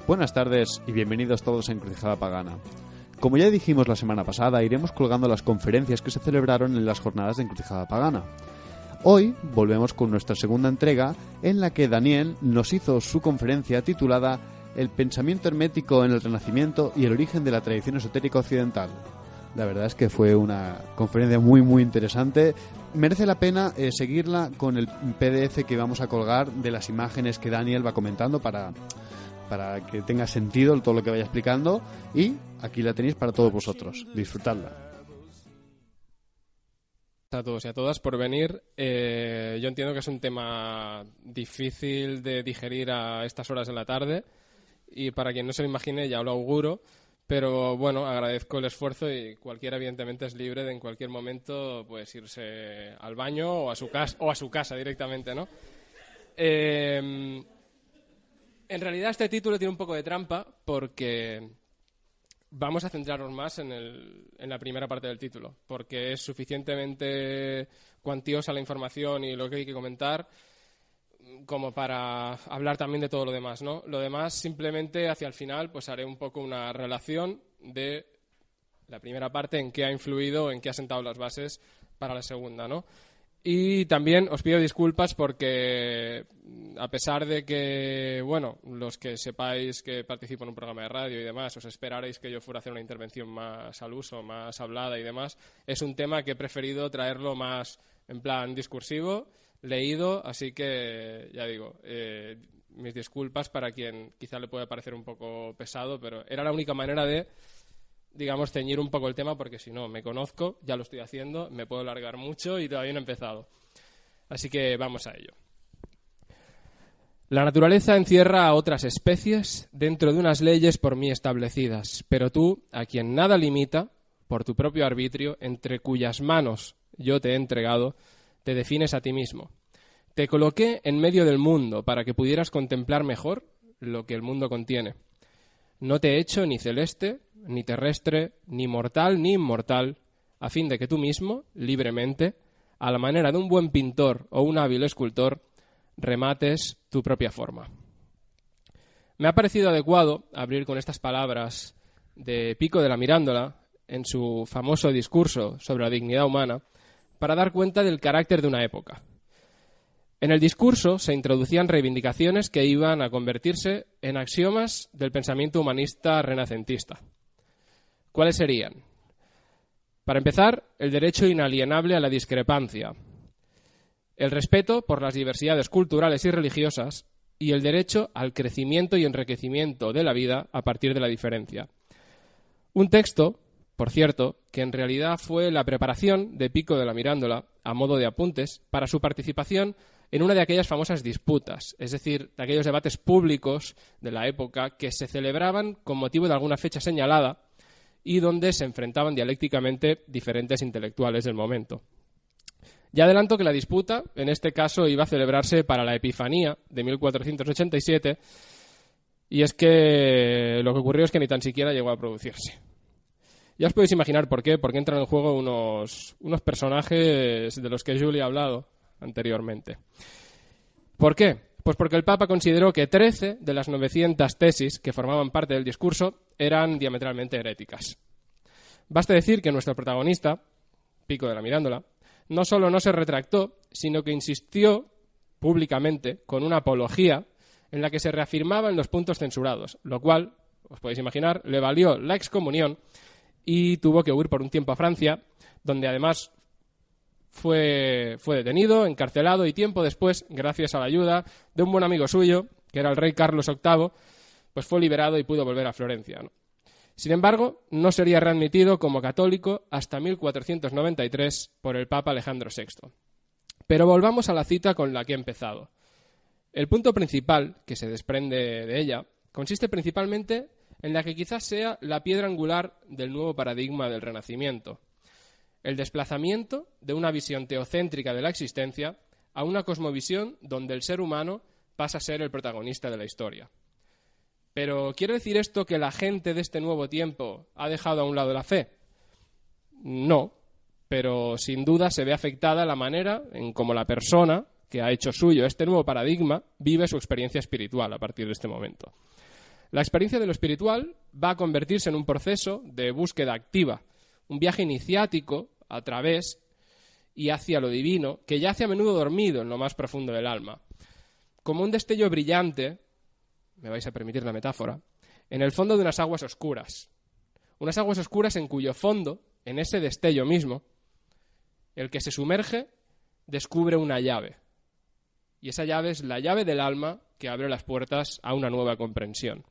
Buenas tardes y bienvenidos todos a Encrucijada Pagana. Como ya dijimos la semana pasada, iremos colgando las conferencias que se celebraron en las jornadas de Encrucijada Pagana. Hoy volvemos con nuestra segunda entrega, en la que Daniel nos hizo su conferencia titulada El pensamiento hermético en el Renacimiento y el origen de la tradición esotérica occidental. La verdad es que fue una conferencia muy interesante. Merece la pena seguirla con el PDF que vamos a colgar de las imágenes que Daniel va comentando para que tenga sentido todo lo que vaya explicando, y aquí la tenéis para todos vosotros. Disfrutadla. A todos y a todas por venir. Yo entiendo que es un tema difícil de digerir a estas horas de la tarde, y para quien no se lo imagine ya lo auguro, pero bueno, agradezco el esfuerzo y cualquiera evidentemente es libre de en cualquier momento pues irse al baño o a su casa directamente, ¿no? En realidad este título tiene un poco de trampa porque vamos a centrarnos más en la primera parte del título, porque es suficientemente cuantiosa la información y lo que hay que comentar como para hablar también de todo lo demás, ¿no? Lo demás, simplemente hacia el final, pues haré un poco una relación de la primera parte, en qué ha influido, en qué ha sentado las bases para la segunda, ¿no? Y también os pido disculpas porque, a pesar de que, bueno, los que sepáis que participo en un programa de radio y demás, os esperaréis que yo fuera a hacer una intervención más al uso, más hablada y demás, es un tema que he preferido traerlo más en plan discursivo, leído, así que, ya digo, mis disculpas para quien quizá le pueda parecer un poco pesado, pero era la única manera de, digamos, ceñir un poco el tema, porque si no, me conozco, ya lo estoy haciendo, me puedo largar mucho y todavía no he empezado. Así que vamos a ello. La naturaleza encierra a otras especies dentro de unas leyes por mí establecidas, pero tú, a quien nada limita, por tu propio arbitrio, entre cuyas manos yo te he entregado, te defines a ti mismo. Te coloqué en medio del mundo para que pudieras contemplar mejor lo que el mundo contiene. No te he hecho ni celeste, ni terrestre, ni mortal, ni inmortal, a fin de que tú mismo, libremente, a la manera de un buen pintor o un hábil escultor, remates tu propia forma. Me ha parecido adecuado abrir con estas palabras de Pico de la Mirandola en su famoso discurso sobre la dignidad humana, para dar cuenta del carácter de una época. En el discurso se introducían reivindicaciones que iban a convertirse en axiomas del pensamiento humanista renacentista. ¿Cuáles serían? Para empezar, el derecho inalienable a la discrepancia, el respeto por las diversidades culturales y religiosas y el derecho al crecimiento y enriquecimiento de la vida a partir de la diferencia. Un texto, por cierto, que en realidad fue la preparación de Pico de la Mirandola, a modo de apuntes, para su participación en una de aquellas famosas disputas, es decir, de aquellos debates públicos de la época que se celebraban con motivo de alguna fecha señalada y donde se enfrentaban dialécticamente diferentes intelectuales del momento. Ya adelanto que la disputa, en este caso, iba a celebrarse para la Epifanía de 1487, y es que lo que ocurrió es que ni tan siquiera llegó a producirse. Ya os podéis imaginar por qué, porque entran en juego unos personajes de los que Julie ha hablado anteriormente. ¿Por qué? Pues porque el Papa consideró que 13 de las 900 tesis que formaban parte del discurso eran diametralmente heréticas. Basta decir que nuestro protagonista, Pico de la Mirandola, no solo no se retractó, sino que insistió públicamente con una apología en la que se reafirmaban los puntos censurados, lo cual, os podéis imaginar, le valió la excomunión y tuvo que huir por un tiempo a Francia, donde además fue detenido, encarcelado y tiempo después, gracias a la ayuda de un buen amigo suyo, que era el rey Carlos VIII, pues fue liberado y pudo volver a Florencia, ¿no? Sin embargo, no sería readmitido como católico hasta 1493 por el Papa Alejandro VI. Pero volvamos a la cita con la que he empezado. El punto principal que se desprende de ella consiste principalmente en la que quizás sea la piedra angular del nuevo paradigma del Renacimiento: el desplazamiento de una visión teocéntrica de la existencia a una cosmovisión donde el ser humano pasa a ser el protagonista de la historia. Pero ¿quiere decir esto que la gente de este nuevo tiempo ha dejado a un lado la fe? No, pero sin duda se ve afectada la manera en cómo la persona que ha hecho suyo este nuevo paradigma vive su experiencia espiritual a partir de este momento. La experiencia de lo espiritual va a convertirse en un proceso de búsqueda activa, un viaje iniciático a través y hacia lo divino, que yace a menudo dormido en lo más profundo del alma. Como un destello brillante, me vais a permitir la metáfora, en el fondo de unas aguas oscuras. Unas aguas oscuras en cuyo fondo, en ese destello mismo, el que se sumerge descubre una llave. Y esa llave es la llave del alma que abre las puertas a una nueva comprensión.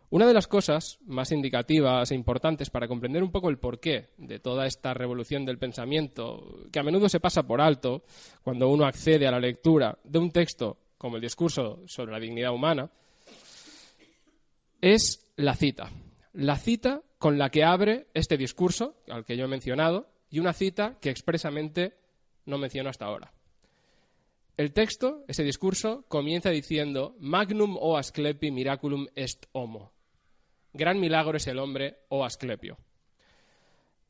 Una de las cosas más indicativas e importantes para comprender un poco el porqué de toda esta revolución del pensamiento, que a menudo se pasa por alto cuando uno accede a la lectura de un texto como el discurso sobre la dignidad humana, es la cita. La cita con la que abre este discurso, al que yo he mencionado, y una cita que expresamente no menciono hasta ahora. El texto, ese discurso, comienza diciendo «Magnum o Asclepi miraculum est homo». Gran milagro es el hombre, o Asclepio.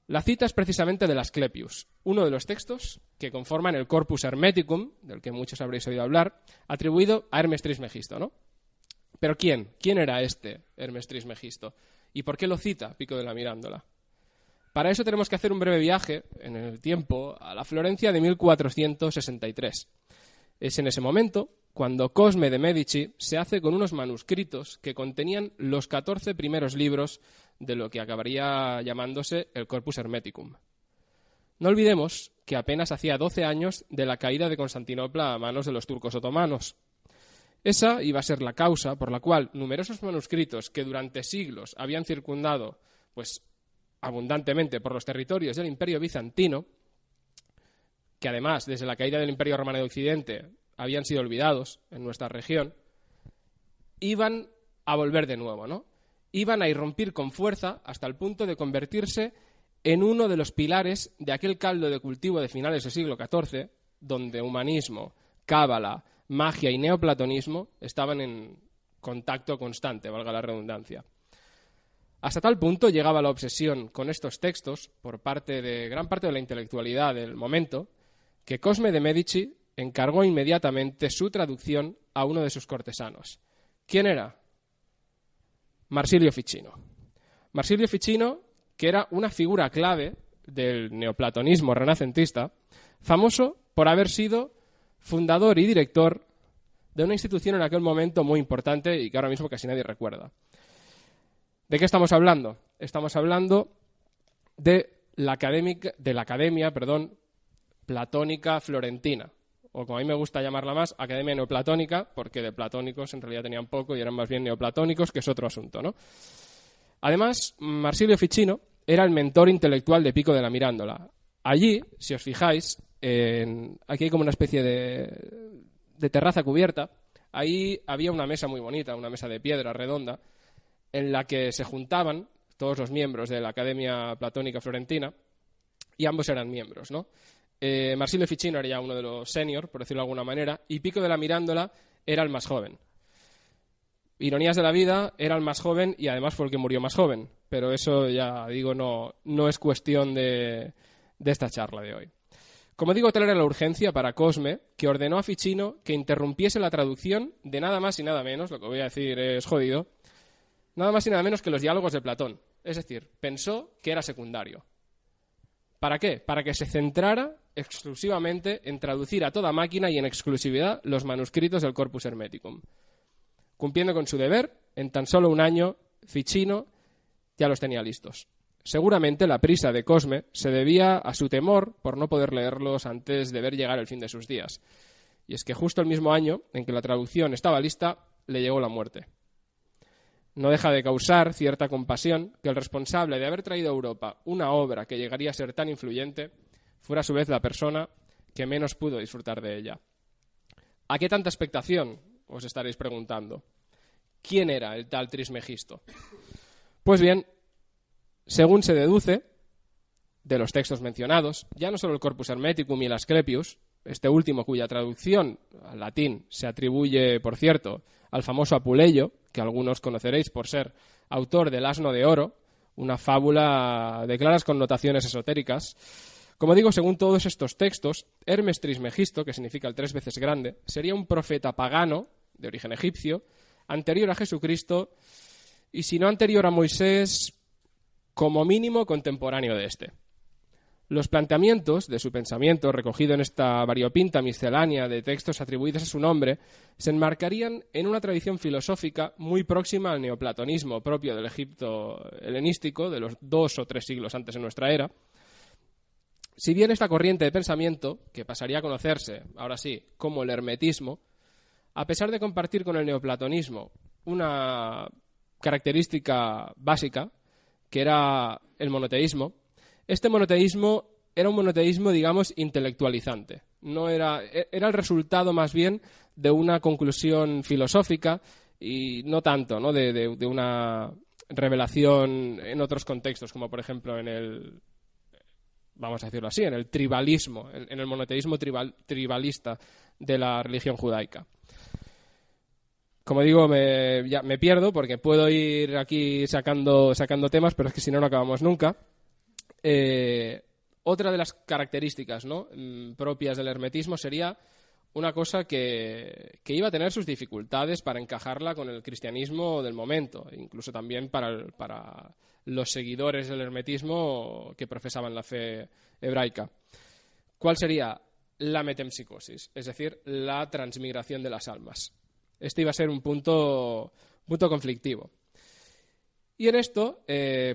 La cita es precisamente del Asclepius, uno de los textos que conforman el Corpus Hermeticum, del que muchos habréis oído hablar, atribuido a Hermes Trismegisto, ¿no? Pero ¿quién? ¿Quién era este Hermes Trismegisto? ¿Y por qué lo cita Pico de la Mirándola? Para eso tenemos que hacer un breve viaje en el tiempo a la Florencia de 1463. Es en ese momento cuando Cosme de Medici se hace con unos manuscritos que contenían los 14 primeros libros de lo que acabaría llamándose el Corpus Hermeticum. No olvidemos que apenas hacía 12 años de la caída de Constantinopla a manos de los turcos otomanos. Esa iba a ser la causa por la cual numerosos manuscritos que durante siglos habían circundado pues, abundantemente por los territorios del Imperio Bizantino, que además desde la caída del Imperio Romano de Occidente habían sido olvidados en nuestra región, iban a volver de nuevo, ¿no? Iban a irrumpir con fuerza hasta el punto de convertirse en uno de los pilares de aquel caldo de cultivo de finales del siglo XIV, donde humanismo, cábala, magia y neoplatonismo estaban en contacto constante, valga la redundancia. Hasta tal punto llegaba la obsesión con estos textos por parte de gran parte de la intelectualidad del momento, que Cosme de Medici encargó inmediatamente su traducción a uno de sus cortesanos. ¿Quién era? Marsilio Ficino. Marsilio Ficino, que era una figura clave del neoplatonismo renacentista, famoso por haber sido fundador y director de una institución en aquel momento muy importante y que ahora mismo casi nadie recuerda. ¿De qué estamos hablando? Estamos hablando de la Academia Platónica Florentina, o como a mí me gusta llamarla más, Academia Neoplatónica, porque de platónicos en realidad tenían poco y eran más bien neoplatónicos, que es otro asunto, ¿no? Además, Marsilio Ficino era el mentor intelectual de Pico de la Mirándola. Allí, si os fijáis, aquí hay como una especie de terraza cubierta, ahí había una mesa muy bonita, una mesa de piedra redonda, en la que se juntaban todos los miembros de la Academia Platónica Florentina, y ambos eran miembros, ¿no? Marsilio Ficino era ya uno de los senior, por decirlo de alguna manera, y Pico de la Mirándola era el más joven. Ironías de la vida, era el más joven y además fue el que murió más joven, pero eso ya digo, no es cuestión de esta charla de hoy. Como digo, tal era la urgencia para Cosme, que ordenó a Ficino que interrumpiese la traducción de nada más y nada menos, lo que voy a decir es jodido, nada más y nada menos que los diálogos de Platón. Es decir, pensó que era secundario. ¿Para qué? Para que se centrara exclusivamente en traducir a toda máquina y en exclusividad los manuscritos del Corpus Hermeticum. Cumpliendo con su deber, en tan solo un año, Ficino ya los tenía listos. Seguramente la prisa de Cosme se debía a su temor por no poder leerlos antes de ver llegar el fin de sus días. Y es que justo el mismo año en que la traducción estaba lista, le llegó la muerte. No deja de causar cierta compasión que el responsable de haber traído a Europa una obra que llegaría a ser tan influyente fuera a su vez la persona que menos pudo disfrutar de ella. ¿A qué tanta expectación? Os estaréis preguntando. ¿Quién era el tal Trismegisto? Pues bien, según se deduce de los textos mencionados, ya no solo el Corpus Hermeticum y el Asclepius, este último cuya traducción al latín se atribuye, por cierto, al famoso Apuleyo, que algunos conoceréis por ser autor del Asno de Oro, una fábula de claras connotaciones esotéricas. Como digo, según todos estos textos, Hermes Trismegisto, que significa el 3 veces grande, sería un profeta pagano, de origen egipcio, anterior a Jesucristo y, si no anterior a Moisés, como mínimo contemporáneo de este. Los planteamientos de su pensamiento, recogido en esta variopinta miscelánea de textos atribuidos a su nombre, se enmarcarían en una tradición filosófica muy próxima al neoplatonismo propio del Egipto helenístico de los 2 o 3 siglos antes de nuestra era. Si bien esta corriente de pensamiento, que pasaría a conocerse, ahora sí, como el hermetismo, a pesar de compartir con el neoplatonismo una característica básica, que era el monoteísmo, este monoteísmo era un monoteísmo, digamos, intelectualizante. No era el resultado más bien de una conclusión filosófica y no tanto, ¿no?, de una revelación en otros contextos, como por ejemplo en el, vamos a decirlo así, en el tribalismo, en el monoteísmo tribalista de la religión judaica. Como digo, me pierdo porque puedo ir aquí sacando temas, pero es que si no, no acabamos nunca. Otra de las características, ¿no?, propias del hermetismo sería una cosa que iba a tener sus dificultades para encajarla con el cristianismo del momento, incluso también para los seguidores del hermetismo que profesaban la fe hebraica. ¿Cuál sería? La metempsicosis, es decir, la transmigración de las almas. Este iba a ser un punto conflictivo. Y en esto,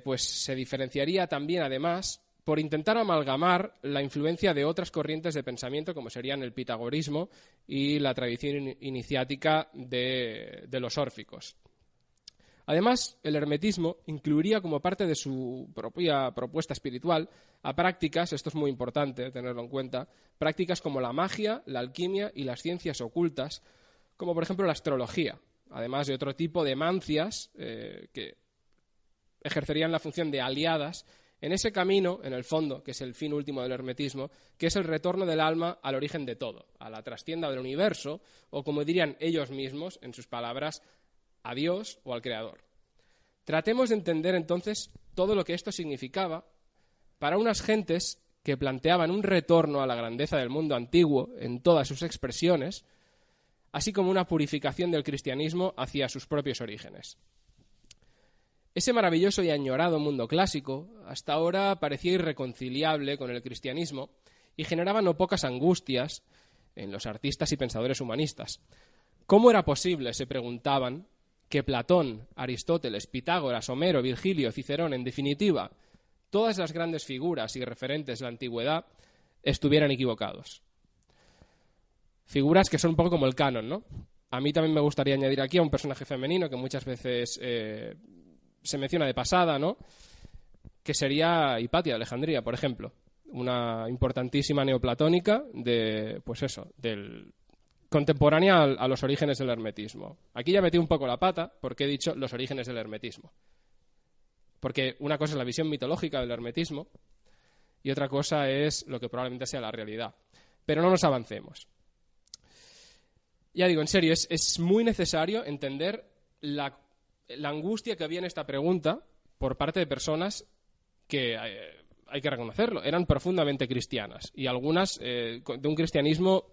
pues se diferenciaría también, además, por intentar amalgamar la influencia de otras corrientes de pensamiento, como serían el pitagorismo y la tradición iniciática de los órficos. Además, el hermetismo incluiría como parte de su propia propuesta espiritual a prácticas, esto es muy importante tenerlo en cuenta, prácticas como la magia, la alquimia y las ciencias ocultas, como por ejemplo la astrología, además de otro tipo de mancias que ejercerían la función de aliadas en ese camino, en el fondo, que es el fin último del hermetismo, que es el retorno del alma al origen de todo, a la trastienda del universo, o como dirían ellos mismos, en sus palabras, a Dios o al Creador. Tratemos de entender entonces todo lo que esto significaba para unas gentes que planteaban un retorno a la grandeza del mundo antiguo en todas sus expresiones, así como una purificación del cristianismo hacia sus propios orígenes. Ese maravilloso y añorado mundo clásico hasta ahora parecía irreconciliable con el cristianismo y generaba no pocas angustias en los artistas y pensadores humanistas. ¿Cómo era posible, se preguntaban, que Platón, Aristóteles, Pitágoras, Homero, Virgilio, Cicerón, en definitiva, todas las grandes figuras y referentes de la antigüedad, estuvieran equivocados? Figuras que son un poco como el canon, ¿no? A mí también me gustaría añadir aquí a un personaje femenino que muchas veces se menciona de pasada, ¿no?, que sería Hipatia de Alejandría, por ejemplo, una importantísima neoplatónica del contemporánea a los orígenes del hermetismo. Aquí ya metí un poco la pata porque he dicho los orígenes del hermetismo. Porque una cosa es la visión mitológica del hermetismo y otra cosa es lo que probablemente sea la realidad. Pero no nos avancemos. Ya digo, en serio, es muy necesario entender la angustia que había en esta pregunta por parte de personas que, hay que reconocerlo, eran profundamente cristianas y algunas de un cristianismo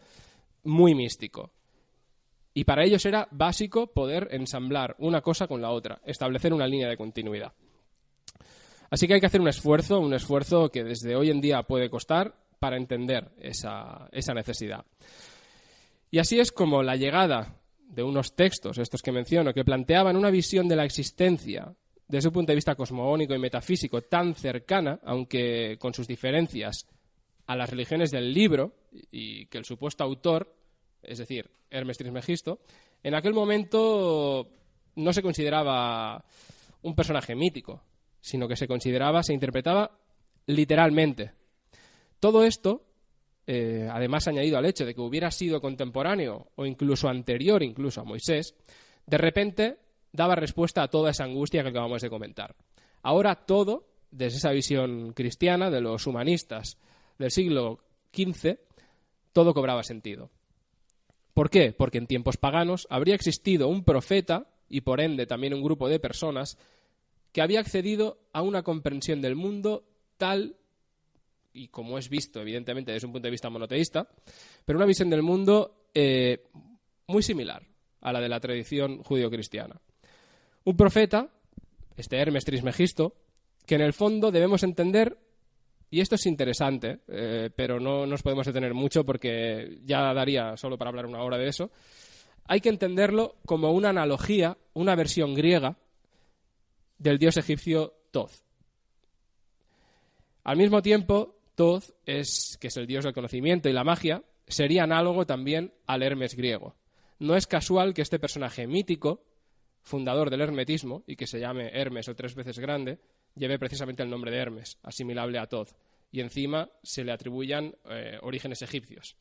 muy místico. Y para ellos era básico poder ensamblar una cosa con la otra, establecer una línea de continuidad. Así que hay que hacer un esfuerzo que desde hoy en día puede costar para entender esa necesidad. Y así es como la llegada de unos textos, estos que menciono, que planteaban una visión de la existencia desde un punto de vista cosmogónico y metafísico tan cercana, aunque con sus diferencias, a las religiones del libro, y que el supuesto autor, es decir, Hermes Trismegisto, en aquel momento no se consideraba un personaje mítico, sino que se interpretaba literalmente. Todo esto, además añadido al hecho de que hubiera sido contemporáneo o incluso anterior incluso a Moisés, de repente daba respuesta a toda esa angustia que acabamos de comentar. Ahora todo, desde esa visión cristiana de los humanistas del siglo XV, todo cobraba sentido. ¿Por qué? Porque en tiempos paganos habría existido un profeta y por ende también un grupo de personas que había accedido a una comprensión del mundo tal y como es visto evidentemente desde un punto de vista monoteísta, pero una visión del mundo muy similar a la de la tradición judío-cristiana. Un profeta, este Hermes Trismegisto, que en el fondo debemos entender, y esto es interesante, pero no nos podemos detener mucho porque ya daría solo para hablar una hora de eso, hay que entenderlo como una analogía, una versión griega del dios egipcio Thoth. Al mismo tiempo, Thoth, que es el dios del conocimiento y la magia, sería análogo también al Hermes griego. No es casual que este personaje mítico, fundador del hermetismo, y que se llame Hermes o 3 veces grande, lleve precisamente el nombre de Hermes, asimilable a Thoth, y encima se le atribuyan orígenes egipcios.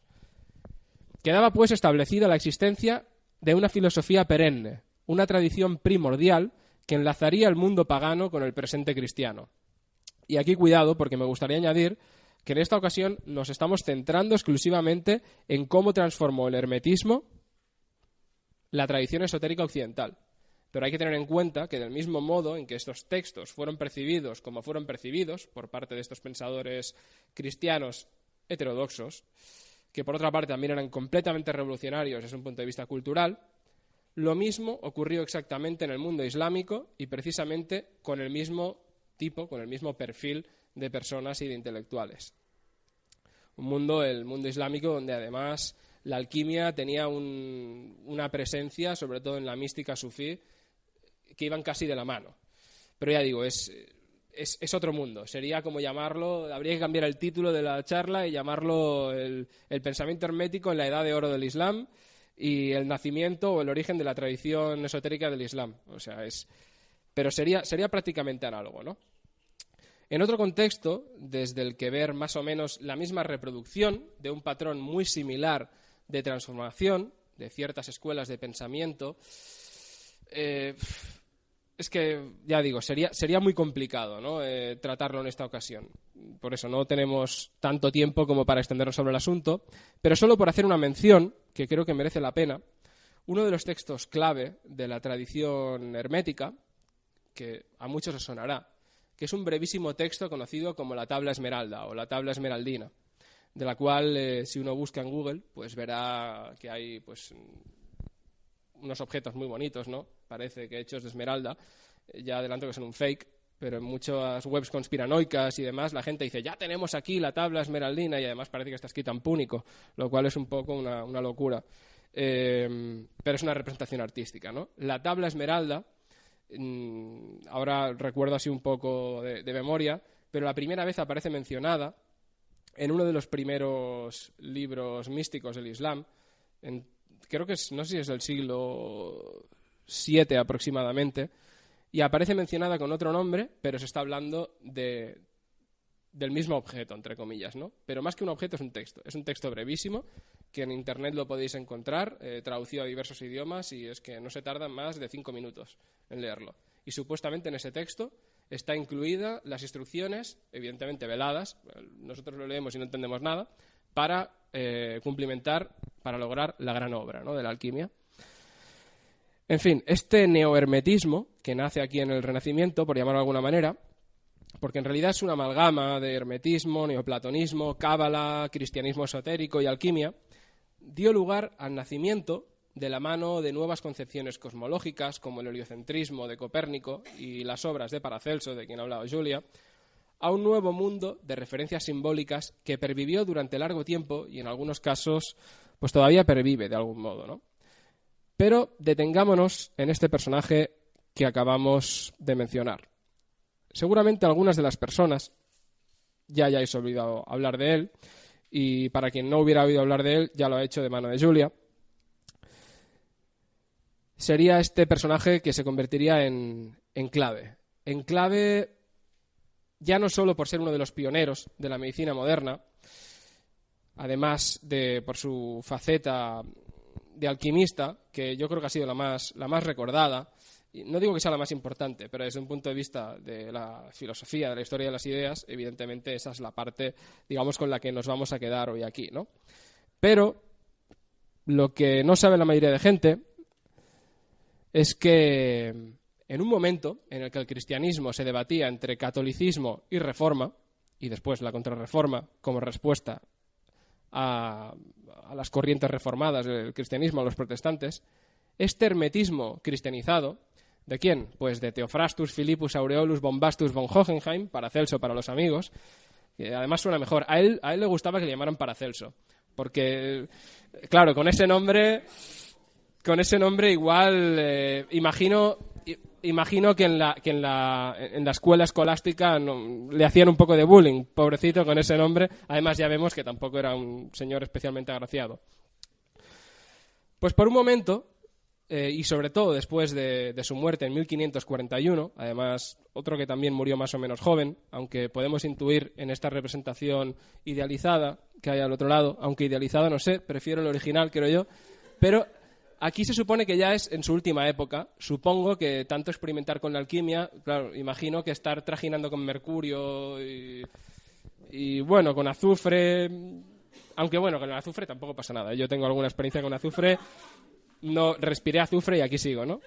Quedaba pues establecida la existencia de una filosofía perenne, una tradición primordial que enlazaría el mundo pagano con el presente cristiano. Y aquí cuidado, porque me gustaría añadir que en esta ocasión nos estamos centrando exclusivamente en cómo transformó el hermetismo la tradición esotérica occidental. Pero hay que tener en cuenta que del mismo modo en que estos textos fueron percibidos como fueron percibidos por parte de estos pensadores cristianos heterodoxos, que por otra parte también eran completamente revolucionarios desde un punto de vista cultural, lo mismo ocurrió exactamente en el mundo islámico y precisamente con el mismo tipo, con el mismo perfil de personas y de intelectuales. El mundo islámico, donde además la alquimia tenía una presencia, sobre todo en la mística sufí, que iban casi de la mano. Pero ya digo, es otro mundo. Sería como llamarlo, habría que cambiar el título de la charla y llamarlo el pensamiento hermético en la edad de oro del Islam y el nacimiento o el origen de la tradición esotérica del Islam. O sea, pero sería prácticamente análogo, ¿no? En otro contexto, desde el que ver más o menos la misma reproducción de un patrón muy similar de transformación de ciertas escuelas de pensamiento, es que, ya digo, sería muy complicado, ¿no? Tratarlo en esta ocasión. Por eso no tenemos tanto tiempo como para extendernos sobre el asunto, pero solo por hacer una mención, que creo que merece la pena, uno de los textos clave de la tradición hermética, que a muchos os sonará, que es un brevísimo texto conocido como la Tabla Esmeralda o la Tabla Esmeraldina, de la cual, si uno busca en Google, pues verá que hay pues unos objetos muy bonitos, ¿no? Parece que hechos de esmeralda. Ya adelanto que son un fake, pero en muchas webs conspiranoicas y demás la gente dice, ya tenemos aquí la Tabla Esmeraldina, y además parece que está escrita en púnico, lo cual es un poco una locura. Pero es una representación artística, ¿no? La Tabla Esmeralda, ahora recuerdo así un poco de memoria, pero la primera vez aparece mencionada en uno de los primeros libros místicos del Islam, creo que no sé si es del siglo VII aproximadamente, y aparece mencionada con otro nombre, pero se está hablando del mismo objeto, entre comillas, ¿no? Pero más que un objeto es un texto brevísimo, que en internet lo podéis encontrar, traducido a diversos idiomas, y es que no se tarda más de 5 minutos en leerlo. Y supuestamente en ese texto está incluida las instrucciones, evidentemente veladas, nosotros lo leemos y no entendemos nada, para cumplimentar, para lograr la gran obra, ¿no?, de la alquimia. En fin, este neohermetismo, que nace aquí en el Renacimiento, por llamarlo de alguna manera, porque en realidad es una amalgama de hermetismo, neoplatonismo, cábala, cristianismo esotérico y alquimia, dio lugar al nacimiento, de la mano de nuevas concepciones cosmológicas, como el heliocentrismo de Copérnico y las obras de Paracelso, de quien ha hablado Julia, a un nuevo mundo de referencias simbólicas que pervivió durante largo tiempo y en algunos casos pues todavía pervive de algún modo, ¿no? Pero detengámonos en este personaje que acabamos de mencionar. Seguramente algunas de las personas ya hayáis olvidado hablar de él, y para quien no hubiera oído hablar de él ya lo ha hecho de mano de Julia. Sería este personaje que se convertiría en clave. En clave ya no solo por ser uno de los pioneros de la medicina moderna, además de por su faceta de alquimista, que yo creo que ha sido la más recordada. Y no digo que sea la más importante, pero desde un punto de vista de la filosofía, de la historia de las ideas, evidentemente esa es la parte, digamos, con la que nos vamos a quedar hoy aquí, ¿no? Pero lo que no sabe la mayoría de gente es que en un momento en el que el cristianismo se debatía entre catolicismo y reforma, y después la contrarreforma como respuesta a las corrientes reformadas del cristianismo, a los protestantes, Este hermetismo cristianizado, ¿de quién? Pues de Theophrastus Philippus Aureolus Bombastus von Hohenheim, Paracelso para los amigos, que además suena mejor. A él le gustaba que le llamaran Paracelso, porque, claro, con ese nombre igual imagino que en la escuela escolástica le hacían un poco de bullying, pobrecito, con ese nombre. Además ya vemos que tampoco era un señor especialmente agraciado. Pues por un momento, y sobre todo después de su muerte en 1541, además otro que también murió más o menos joven, aunque podemos intuir en esta representación idealizada que hay al otro lado, aunque idealizada no sé, prefiero el original, creo yo, pero aquí se supone que ya es en su última época. Supongo que tanto experimentar con la alquimia, claro, imagino que estar trajinando con mercurio y bueno, con azufre, aunque bueno, con el azufre tampoco pasa nada. Yo tengo alguna experiencia con azufre, no respiré azufre y aquí sigo, ¿no?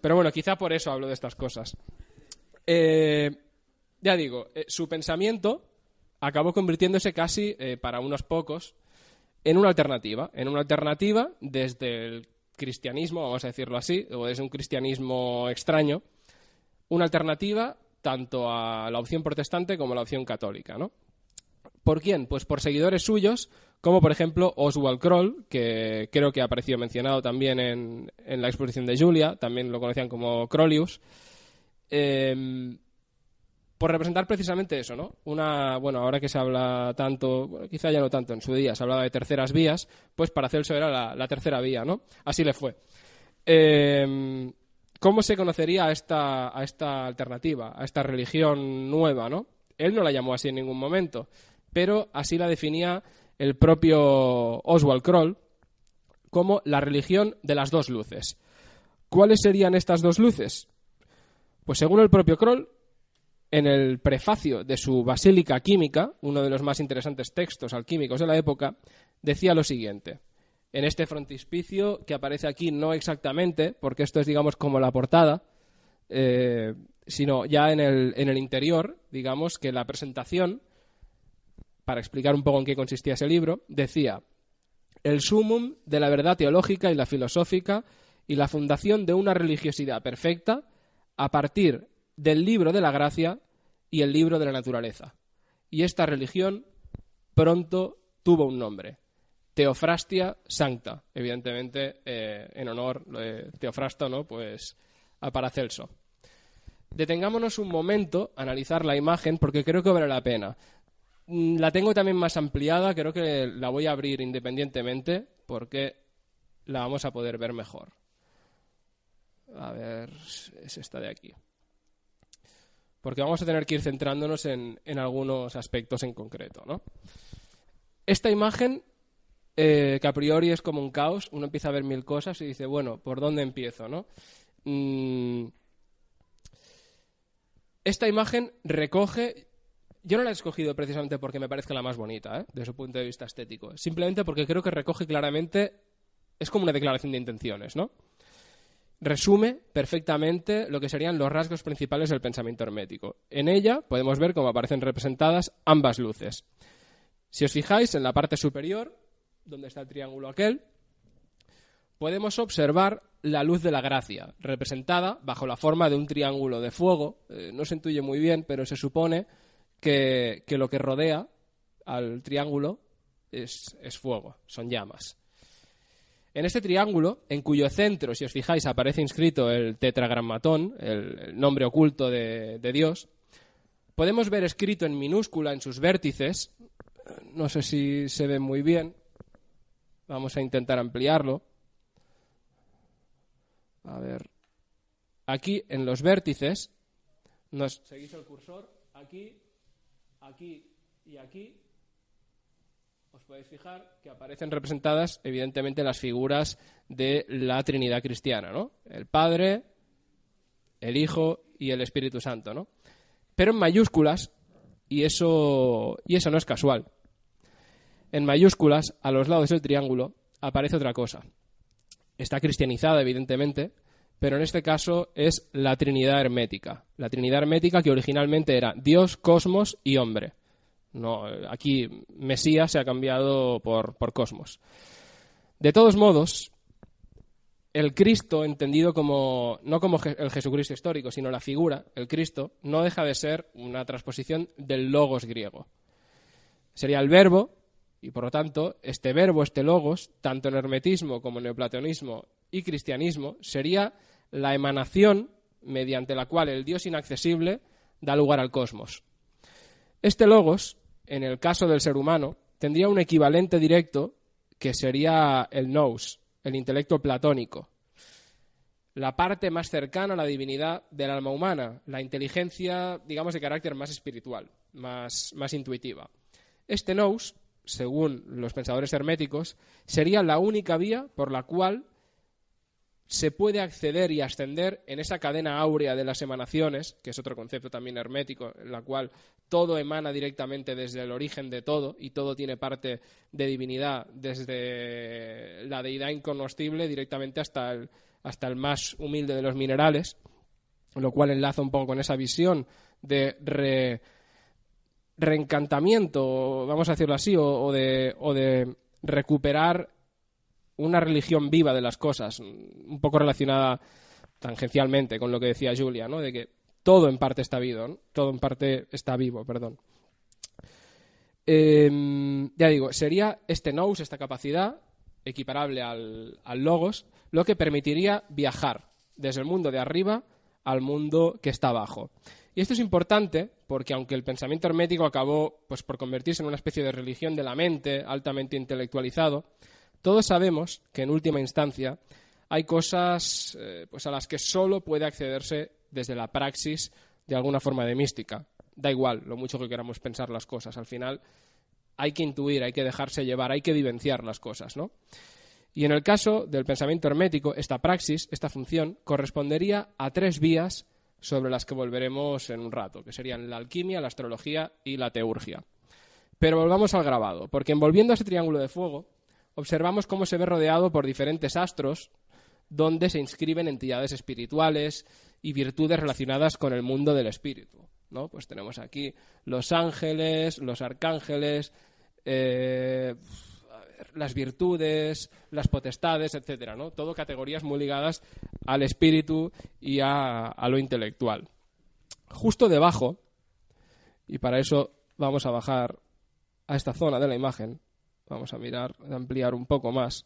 Pero bueno, quizá por eso hablo de estas cosas. Ya digo, su pensamiento acabó convirtiéndose casi, para unos pocos, en una alternativa desde el cristianismo, vamos a decirlo así, o desde un cristianismo extraño, una alternativa tanto a la opción protestante como a la opción católica, ¿no? ¿Por quién? Pues por seguidores suyos, como por ejemplo Oswald Kroll, que creo que ha aparecido mencionado también en la exposición de Julia, también lo conocían como Crollius, por representar precisamente eso, ¿no? Bueno, ahora que se habla tanto, bueno, quizá ya no tanto, en su día se hablaba de terceras vías, pues Paracelso era la tercera vía, ¿no? Así le fue. ¿Cómo se conocería a esta alternativa, a esta religión nueva, ¿no? Él no la llamó así en ningún momento, pero así la definía el propio Oswald Kroll como la religión de las dos luces. ¿Cuáles serían estas dos luces? Pues según el propio Kroll, en el prefacio de su Basílica Química, uno de los más interesantes textos alquímicos de la época, decía lo siguiente. En este frontispicio, que aparece aquí no exactamente, porque esto es, digamos, como la portada, sino ya en el interior, digamos, que la presentación, para explicar un poco en qué consistía ese libro, decía: el sumum de la verdad teológica y la filosófica y la fundación de una religiosidad perfecta a partir del libro de la gracia y el libro de la naturaleza. Y esta religión pronto tuvo un nombre: Theophrastia Sancta, evidentemente en honor de Teofrasto, ¿no? Pues a Paracelso. Detengámonos un momento a analizar la imagen porque creo que vale la pena. La tengo también más ampliada, creo que la voy a abrir independientemente porque la vamos a poder ver mejor. A ver, es esta de aquí. Porque vamos a tener que ir centrándonos en algunos aspectos en concreto, ¿no? Esta imagen, que a priori es como un caos, uno empieza a ver mil cosas y dice, bueno, ¿por dónde empiezo, no? Esta imagen recoge... Yo no la he escogido precisamente porque me parezca la más bonita, desde su punto de vista estético. Simplemente porque creo que recoge claramente... Es como una declaración de intenciones, ¿no? Resume perfectamente lo que serían los rasgos principales del pensamiento hermético. En ella podemos ver cómo aparecen representadas ambas luces. Si os fijáis, en la parte superior, donde está el triángulo aquel, podemos observar la luz de la gracia, representada bajo la forma de un triángulo de fuego. No se intuye muy bien, pero se supone que lo que rodea al triángulo es fuego, son llamas. En este triángulo, en cuyo centro, si os fijáis, aparece inscrito el tetragrammatón, el nombre oculto de Dios, podemos ver escrito en minúscula en sus vértices, no sé si se ve muy bien, vamos a intentar ampliarlo. A ver, aquí en los vértices, seguís el cursor, aquí y aquí, os podéis fijar que aparecen representadas, evidentemente, las figuras de la Trinidad cristiana, ¿no? El Padre, el Hijo y el Espíritu Santo, ¿no? Pero en mayúsculas, y eso no es casual. En mayúsculas, a los lados del triángulo, aparece otra cosa. Está cristianizada, evidentemente, pero en este caso es la Trinidad hermética. La Trinidad hermética que originalmente era Dios, cosmos y hombre. No, aquí Mesías se ha cambiado por cosmos. De todos modos, el Cristo, entendido como no como el Jesucristo histórico, sino la figura, el Cristo, no deja de ser una transposición del logos griego. Sería el verbo, y por lo tanto, este verbo, este logos, tanto en hermetismo como en neoplatonismo y cristianismo, sería la emanación mediante la cual el Dios inaccesible da lugar al cosmos. Este logos, en el caso del ser humano, tendría un equivalente directo que sería el nous, el intelecto platónico, la parte más cercana a la divinidad del alma humana, la inteligencia, digamos, de carácter más espiritual, más intuitiva. Este nous, según los pensadores herméticos, sería la única vía por la cual se puede acceder y ascender en esa cadena áurea de las emanaciones, que es otro concepto también hermético, en la cual todo emana directamente desde el origen de todo y todo tiene parte de divinidad, desde la deidad incognoscible directamente hasta el más humilde de los minerales, lo cual enlaza un poco con esa visión de reencantamiento, vamos a decirlo así, o de recuperar una religión viva de las cosas, un poco relacionada tangencialmente con lo que decía Julia, ¿no? De que todo en parte está vivo, ¿no? Todo en parte está vivo, perdón. Ya digo, sería este nous, esta capacidad, equiparable al logos, lo que permitiría viajar desde el mundo de arriba al mundo que está abajo. Y esto es importante porque aunque el pensamiento hermético acabó pues, por convertirse en una especie de religión de la mente, altamente intelectualizado, todos sabemos que en última instancia hay cosas pues a las que solo puede accederse desde la praxis de alguna forma de mística. Da igual lo mucho que queramos pensar las cosas. Al final hay que intuir, hay que dejarse llevar, hay que vivenciar las cosas, ¿no? Y en el caso del pensamiento hermético, esta praxis, esta función, correspondería a 3 vías sobre las que volveremos en un rato, que serían la alquimia, la astrología y la teurgia. Pero volvamos al grabado, porque envolviendo a ese triángulo de fuego, observamos cómo se ve rodeado por diferentes astros donde se inscriben entidades espirituales y virtudes relacionadas con el mundo del espíritu, ¿no? Pues tenemos aquí los ángeles, los arcángeles, las virtudes, las potestades, etcétera, ¿no? Todo categorías muy ligadas al espíritu y a lo intelectual. Justo debajo, y para eso vamos a bajar a esta zona de la imagen, vamos a mirar, a ampliar un poco más,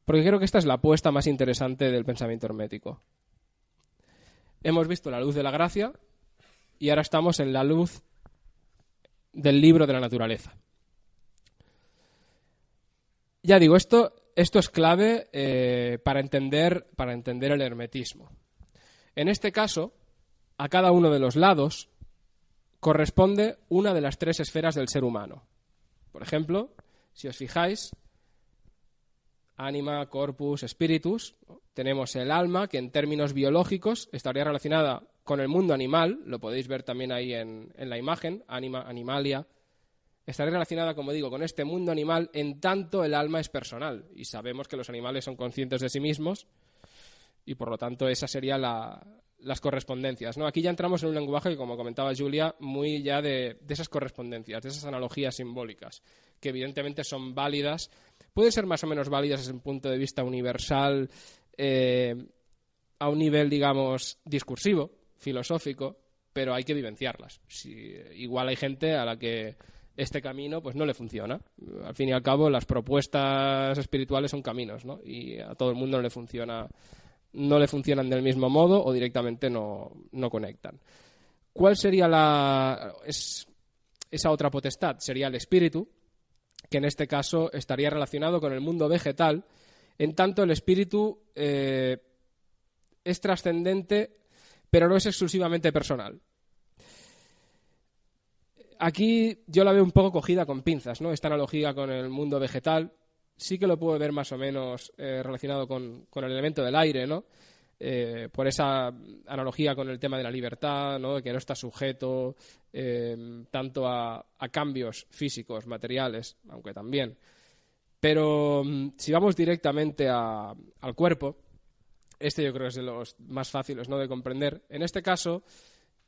porque creo que esta es la apuesta más interesante del pensamiento hermético. Hemos visto la luz de la gracia y ahora estamos en la luz del libro de la naturaleza. Ya digo, esto es clave para entender el hermetismo. En este caso, a cada uno de los lados corresponde una de las 3 esferas del ser humano. Por ejemplo, si os fijáis, ánima, corpus, spiritus, ¿no? Tenemos el alma, que en términos biológicos estaría relacionada con el mundo animal, lo podéis ver también ahí en la imagen, ánima, animalia. Estaría relacionada, como digo, con este mundo animal en tanto el alma es personal. Y sabemos que los animales son conscientes de sí mismos y, por lo tanto, esas serían las correspondencias, ¿no? Aquí ya entramos en un lenguaje que, como comentaba Julia, muy ya de esas correspondencias, de esas analogías simbólicas, que evidentemente son válidas, pueden ser más o menos válidas desde un punto de vista universal, a un nivel, digamos, discursivo, filosófico, pero hay que vivenciarlas. Igual hay gente a la que este camino pues no le funciona. Al fin y al cabo, las propuestas espirituales son caminos, ¿no? Y a todo el mundo no le funcionan del mismo modo o directamente no conectan. ¿Cuál sería esa otra potestad? Sería el espíritu, que en este caso estaría relacionado con el mundo vegetal, en tanto el espíritu es trascendente, pero no es exclusivamente personal. Aquí yo la veo un poco cogida con pinzas, ¿no? Esta analogía con el mundo vegetal sí que lo puedo ver más o menos relacionado con el elemento del aire, ¿no? Por esa analogía con el tema de la libertad, ¿no? Que no está sujeto tanto a cambios físicos, materiales, aunque también. Pero si vamos directamente al cuerpo, este yo creo que es de los más fáciles, ¿no? De comprender. En este caso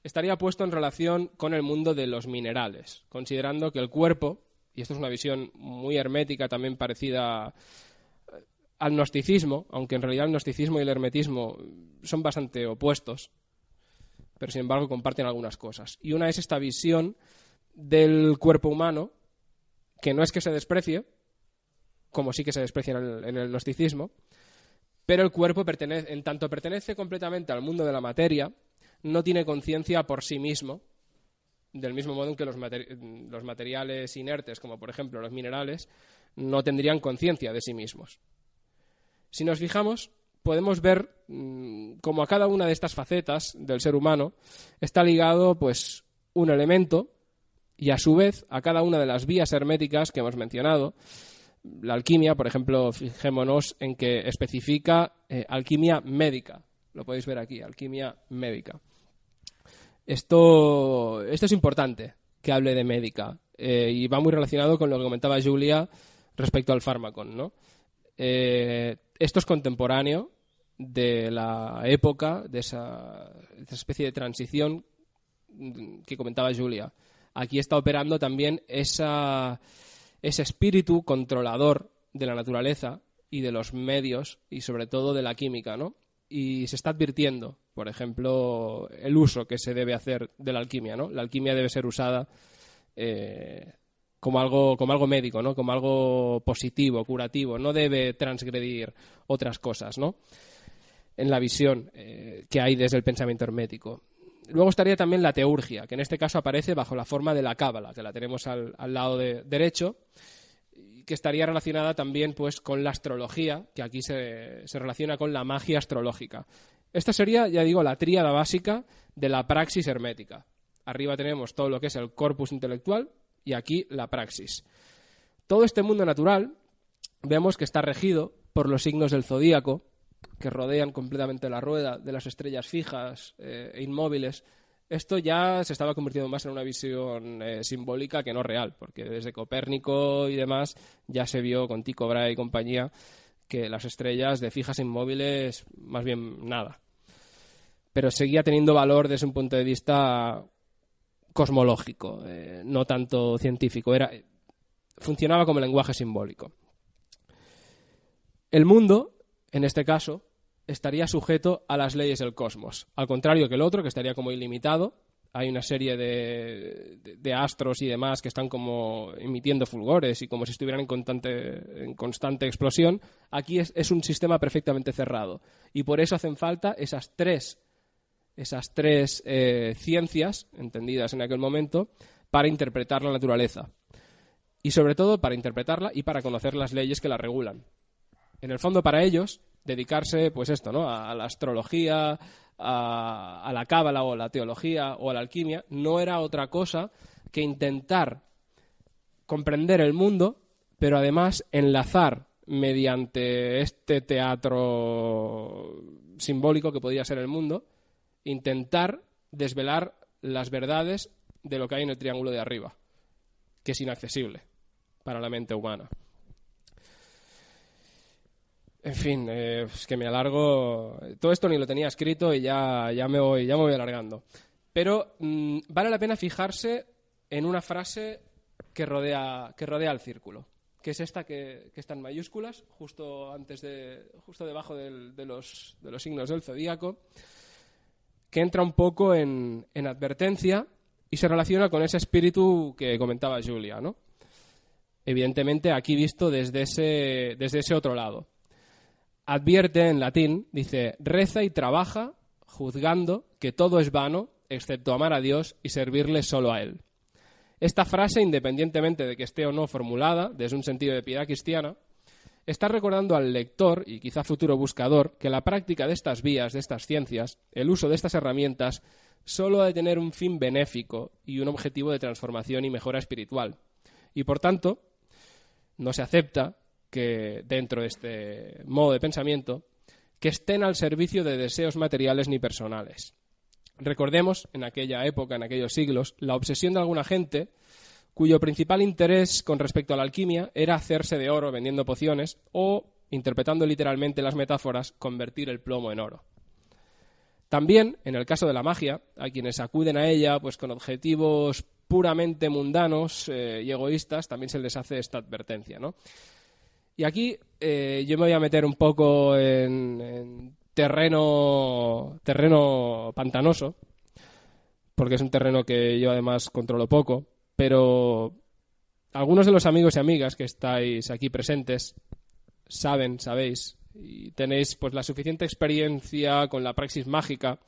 estaría puesto en relación con el mundo de los minerales, considerando que el cuerpo, y esto es una visión muy hermética, también parecida al gnosticismo, aunque en realidad el gnosticismo y el hermetismo son bastante opuestos, pero sin embargo comparten algunas cosas. Y una es esta visión del cuerpo humano, que no es que se desprecie, como sí que se desprecia en el gnosticismo, pero el cuerpo, en tanto pertenece completamente al mundo de la materia, no tiene conciencia por sí mismo, del mismo modo en que los materiales inertes, como por ejemplo los minerales, no tendrían conciencia de sí mismos. Si nos fijamos, podemos ver cómo a cada una de estas facetas del ser humano está ligado pues un elemento, y a su vez a cada una de las vías herméticas que hemos mencionado. La alquimia, por ejemplo, fijémonos en que especifica alquimia médica. Lo podéis ver aquí, alquimia médica. Esto es importante, que hable de médica, y va muy relacionado con lo que comentaba Julia respecto al fármaco, ¿no? Esto es contemporáneo de la época, de esa especie de transición que comentaba Julia. Aquí está operando también ese espíritu controlador de la naturaleza y de los medios y sobre todo de la química, ¿no? Y se está advirtiendo, por ejemplo, el uso que se debe hacer de la alquimia, ¿no? La alquimia debe ser usada como algo médico, ¿no? Como algo positivo, curativo. No debe transgredir otras cosas, ¿no? En la visión que hay desde el pensamiento hermético. Luego estaría también la teurgia, que en este caso aparece bajo la forma de la cábala, que la tenemos al lado derecho, que estaría relacionada también pues con la astrología, que aquí se relaciona con la magia astrológica. Esta sería, ya digo, la tríada básica de la praxis hermética. Arriba tenemos todo lo que es el corpus intelectual y aquí la praxis. Todo este mundo natural vemos que está regido por los signos del zodíaco, que rodean completamente la rueda de las estrellas fijas e inmóviles. Esto ya se estaba convirtiendo más en una visión simbólica que no real, porque desde Copérnico y demás ya se vio con Tycho Brahe y compañía que las estrellas de fijas e inmóviles, más bien nada. Pero seguía teniendo valor desde un punto de vista cosmológico, no tanto científico. Funcionaba como lenguaje simbólico. El mundo, en este caso, estaría sujeto a las leyes del cosmos, al contrario que el otro, que estaría como ilimitado. Hay una serie de astros y demás que están como emitiendo fulgores y como si estuvieran en constante explosión. Aquí es un sistema perfectamente cerrado y por eso hacen falta esas tres ciencias, entendidas en aquel momento, para interpretar la naturaleza y sobre todo para interpretarla y para conocer las leyes que la regulan. En el fondo, para ellos, dedicarse, pues esto, ¿no? A la astrología, a la cábala o a la teología o a la alquimia, no era otra cosa que intentar comprender el mundo, pero además enlazar mediante este teatro simbólico que podía ser el mundo, intentar desvelar las verdades de lo que hay en el triángulo de arriba, que es inaccesible para la mente humana. En fin, es que me alargo. Todo esto ni lo tenía escrito y ya me voy alargando. Pero vale la pena fijarse en una frase que rodea el círculo, que es esta que está en mayúsculas, justo debajo de los signos del zodíaco, que entra un poco en advertencia y se relaciona con ese espíritu que comentaba Julia, ¿no? Evidentemente aquí visto desde ese otro lado. Advierte en latín, dice: reza y trabaja juzgando que todo es vano, excepto amar a Dios y servirle solo a Él. Esta frase, independientemente de que esté o no formulada desde un sentido de piedad cristiana, está recordando al lector y quizá futuro buscador que la práctica de estas vías, de estas ciencias, el uso de estas herramientas, solo ha de tener un fin benéfico y un objetivo de transformación y mejora espiritual. Y por tanto, no se acepta que dentro de este modo de pensamiento que estén al servicio de deseos materiales ni personales. Recordemos, en aquella época, en aquellos siglos, la obsesión de alguna gente cuyo principal interés con respecto a la alquimia era hacerse de oro vendiendo pociones o, interpretando literalmente las metáforas, convertir el plomo en oro. También, en el caso de la magia, a quienes acuden a ella pues con objetivos puramente mundanos y egoístas, también se les hace esta advertencia, ¿no? Y aquí yo me voy a meter un poco en terreno pantanoso, porque es un terreno que yo además controlo poco, pero algunos de los amigos y amigas que estáis aquí presentes sabéis, y tenéis pues la suficiente experiencia con la praxis mágica,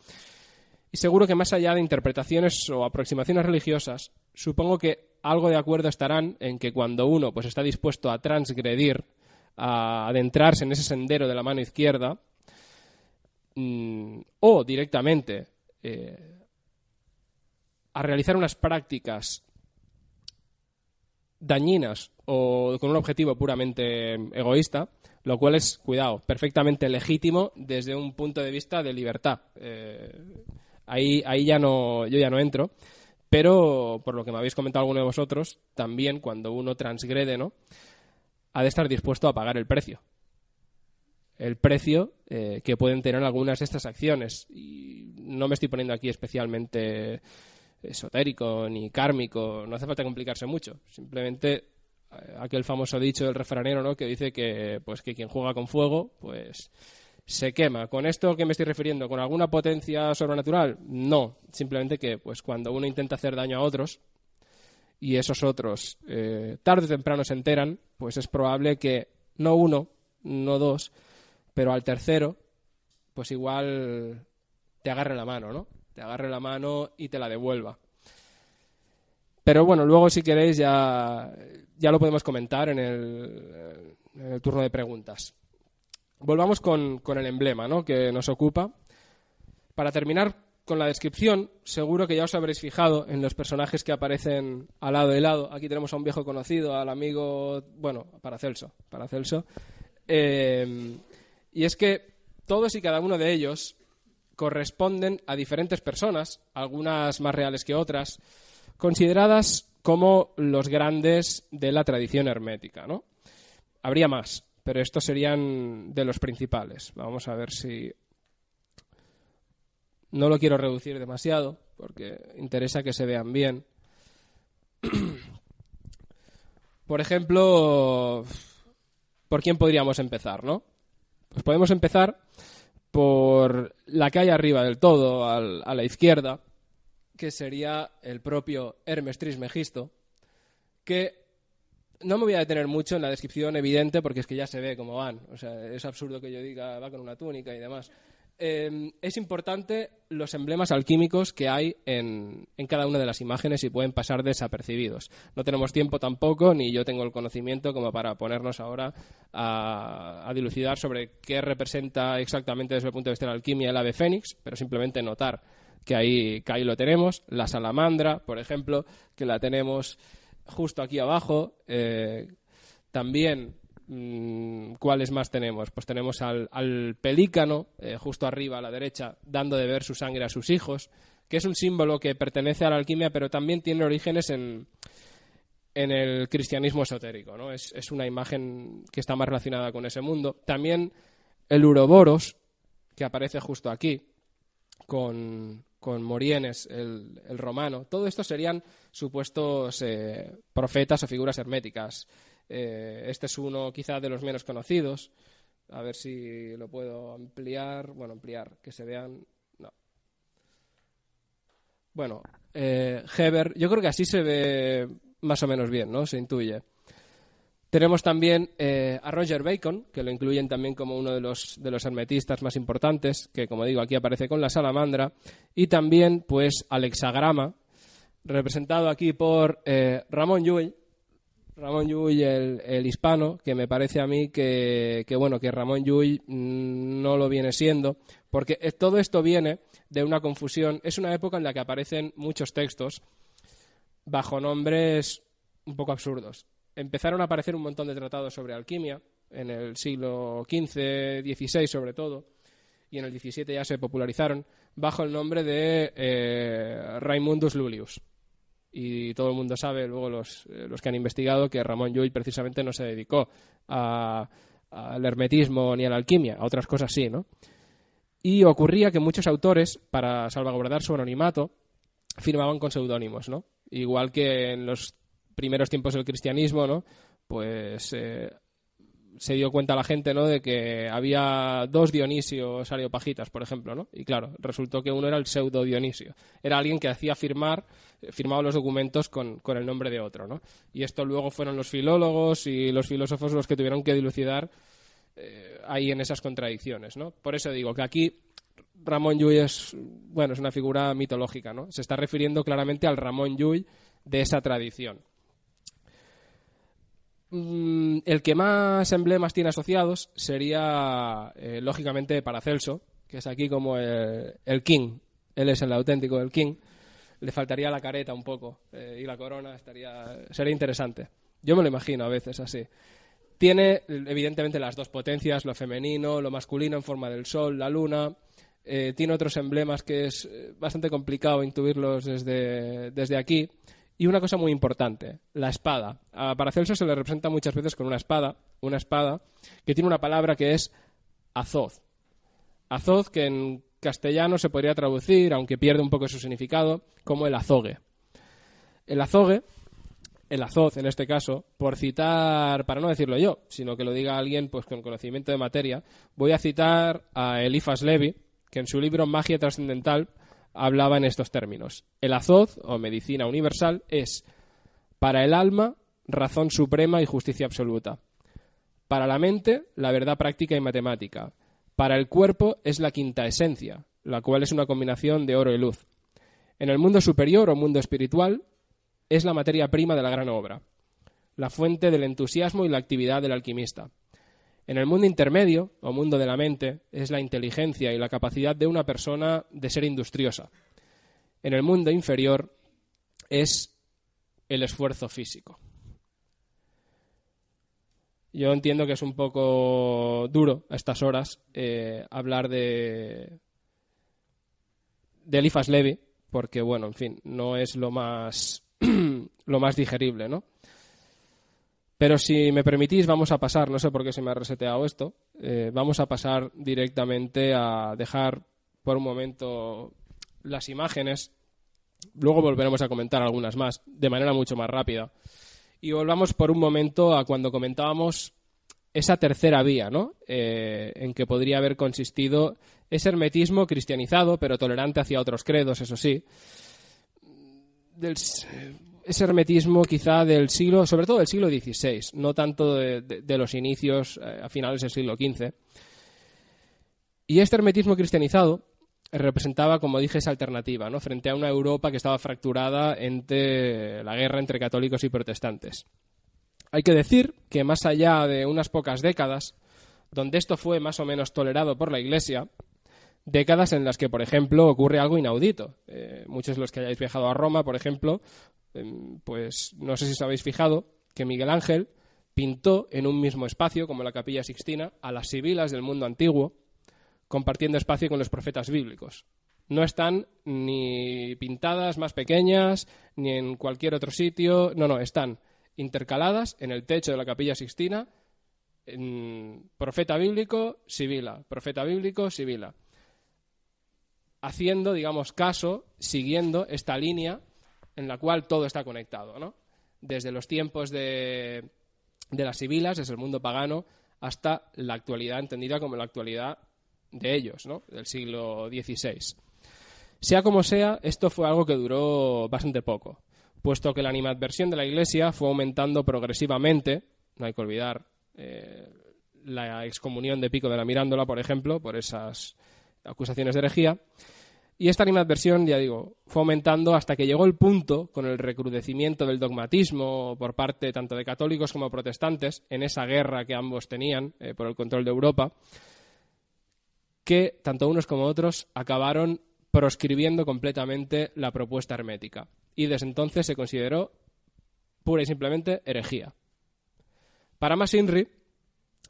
y seguro que más allá de interpretaciones o aproximaciones religiosas, supongo que algo de acuerdo estarán en que cuando uno pues está dispuesto a transgredir, a adentrarse en ese sendero de la mano izquierda, o directamente a realizar unas prácticas dañinas o con un objetivo puramente egoísta, lo cual es, cuidado, perfectamente legítimo desde un punto de vista de libertad. Ahí yo ya no entro, pero por lo que me habéis comentado alguno de vosotros, también cuando uno transgrede, ¿no?, ha de estar dispuesto a pagar el precio. El precio que pueden tener algunas de estas acciones. Y no me estoy poniendo aquí especialmente esotérico ni kármico, no hace falta complicarse mucho. Simplemente aquel famoso dicho del refranero, ¿no?, que dice que quien juega con fuego, pues se quema. ¿Con esto qué me estoy refiriendo? ¿Con alguna potencia sobrenatural? No. Simplemente que pues cuando uno intenta hacer daño a otros y esos otros tarde o temprano se enteran, pues es probable que no uno, no dos, pero al tercero, pues igual te agarre la mano, ¿no? Te agarre la mano y te la devuelva. Pero bueno, luego si queréis ya lo podemos comentar en el turno de preguntas. Volvamos con el emblema, ¿no?, que nos ocupa. Para terminar con la descripción, seguro que ya os habréis fijado en los personajes que aparecen al lado y lado. Aquí tenemos a un viejo conocido, al amigo, bueno, Paracelso. Y es que todos y cada uno de ellos corresponden a diferentes personas, algunas más reales que otras, consideradas como los grandes de la tradición hermética, ¿no? Habría más, pero estos serían de los principales. Vamos a ver si... No lo quiero reducir demasiado, porque interesa que se vean bien. Por ejemplo, ¿por quién podríamos empezar, no? Pues podemos empezar por la que hay arriba del todo, a la izquierda, que sería el propio Hermes Trismegisto, que no me voy a detener mucho en la descripción evidente porque es que ya se ve cómo van. O sea, es absurdo que yo diga va con una túnica y demás. Es importante los emblemas alquímicos que hay en cada una de las imágenes y pueden pasar desapercibidos. No tenemos tiempo tampoco, ni yo tengo el conocimiento como para ponernos ahora a dilucidar sobre qué representa exactamente desde el punto de vista de la alquimia el ave fénix, pero simplemente notar que ahí lo tenemos. La salamandra, por ejemplo, que la tenemos justo aquí abajo. También, ¿cuáles más tenemos? Pues tenemos al pelícano, justo arriba a la derecha, dando de beber su sangre a sus hijos, que es un símbolo que pertenece a la alquimia, pero también tiene orígenes en el cristianismo esotérico, ¿no? Es una imagen que está más relacionada con ese mundo. También el uroboros, que aparece justo aquí, con Morienes, el romano. Todo esto serían supuestos profetas o figuras herméticas. Este es uno quizá de los menos conocidos. A ver si lo puedo ampliar. Bueno, ampliar, que se vean. No. Bueno, Heber, yo creo que así se ve más o menos bien, ¿no? Se intuye. Tenemos también a Roger Bacon, que lo incluyen también como uno de los hermetistas más importantes, que como digo aquí aparece con la salamandra, y también pues al hexagrama, representado aquí por Ramón Llull, el hispano, que me parece a mí que Ramón Llull no lo viene siendo, porque todo esto viene de una confusión. Es una época en la que aparecen muchos textos bajo nombres un poco absurdos. Empezaron a aparecer un montón de tratados sobre alquimia en el siglo XV, XVI sobre todo, y en el XVII ya se popularizaron bajo el nombre de Raimundus Lullius. Y todo el mundo sabe, luego los que han investigado, que Ramón Llull precisamente no se dedicó al hermetismo ni a la alquimia, a otras cosas sí, ¿no? Y ocurría que muchos autores, para salvaguardar su anonimato, firmaban con seudónimos, ¿no? Igual que en los primeros tiempos del cristianismo, ¿no? Pues se dio cuenta la gente, ¿no?, de que había dos Dionisios Areopagitas, por ejemplo, ¿no? Y claro, resultó que uno era el pseudo Dionisio. Era alguien que hacía firmaba los documentos con el nombre de otro, ¿no? Y esto luego fueron los filólogos y los filósofos los que tuvieron que dilucidar ahí en esas contradicciones, ¿no? Por eso digo que aquí Ramon Llull es una figura mitológica, ¿no? Se está refiriendo claramente al Ramon Llull de esa tradición. El que más emblemas tiene asociados sería, lógicamente, Paracelso, que es aquí como el King. Él es el auténtico del King. Le faltaría la careta un poco y la corona sería interesante. Yo me lo imagino a veces así. Tiene, evidentemente, las dos potencias, lo femenino, lo masculino en forma del sol, la luna. Tiene otros emblemas que es bastante complicado intuirlos desde aquí. Y una cosa muy importante, la espada. A Paracelso se le representa muchas veces con una espada que tiene una palabra que es azoz. Azoz, que en castellano se podría traducir, aunque pierde un poco su significado, como el azogue. El azogue, el azoz en este caso, por citar, para no decirlo yo, sino que lo diga alguien pues con conocimiento de materia, voy a citar a Eliphas Levi, que en su libro Magia Trascendental hablaba en estos términos. El azoz, o medicina universal, es para el alma razón suprema y justicia absoluta. Para la mente, la verdad práctica y matemática. Para el cuerpo es la quinta esencia, la cual es una combinación de oro y luz. En el mundo superior o mundo espiritual es la materia prima de la gran obra, la fuente del entusiasmo y la actividad del alquimista. En el mundo intermedio, o mundo de la mente, es la inteligencia y la capacidad de una persona de ser industriosa. En el mundo inferior es el esfuerzo físico. Yo entiendo que es un poco duro a estas horas hablar de Eliphas Levi, porque, bueno, en fin, no es lo más digerible, ¿no? Pero si me permitís, vamos a pasar, no sé por qué se me ha reseteado esto, vamos a pasar directamente a dejar por un momento las imágenes, luego volveremos a comentar algunas más, de manera mucho más rápida, y volvamos por un momento a cuando comentábamos esa tercera vía, ¿no?, en que podría haber consistido ese hermetismo cristianizado, pero tolerante hacia otros credos, eso sí, ese hermetismo quizá del siglo, sobre todo del siglo XVI, no tanto de los inicios a finales del siglo XV. Y este hermetismo cristianizado representaba, como dije, esa alternativa, ¿no?, frente a una Europa que estaba fracturada entre la guerra entre católicos y protestantes. Hay que decir que más allá de unas pocas décadas, donde esto fue más o menos tolerado por la Iglesia, décadas en las que, por ejemplo, ocurre algo inaudito. Muchos de los que hayáis viajado a Roma, por ejemplo, pues no sé si os habéis fijado que Miguel Ángel pintó en un mismo espacio, como la Capilla Sixtina, a las sibilas del mundo antiguo, compartiendo espacio con los profetas bíblicos. No están ni pintadas más pequeñas, ni en cualquier otro sitio, no, están intercaladas en el techo de la Capilla Sixtina, profeta bíblico, sibila, profeta bíblico, sibila, haciendo, digamos, caso, siguiendo esta línea en la cual todo está conectado, ¿no? Desde los tiempos de las sibilas, desde el mundo pagano, hasta la actualidad, entendida como la actualidad de ellos, ¿no?, del siglo XVI. Sea como sea, esto fue algo que duró bastante poco, puesto que la animadversión de la Iglesia fue aumentando progresivamente. No hay que olvidar la excomunión de Pico de la Mirándola, por ejemplo, por esas acusaciones de herejía. Y esta animadversión, ya digo, fue aumentando hasta que llegó el punto, con el recrudecimiento del dogmatismo por parte tanto de católicos como protestantes, en esa guerra que ambos tenían por el control de Europa, que tanto unos como otros acabaron proscribiendo completamente la propuesta hermética. Y desde entonces se consideró pura y simplemente herejía. Para más INRI,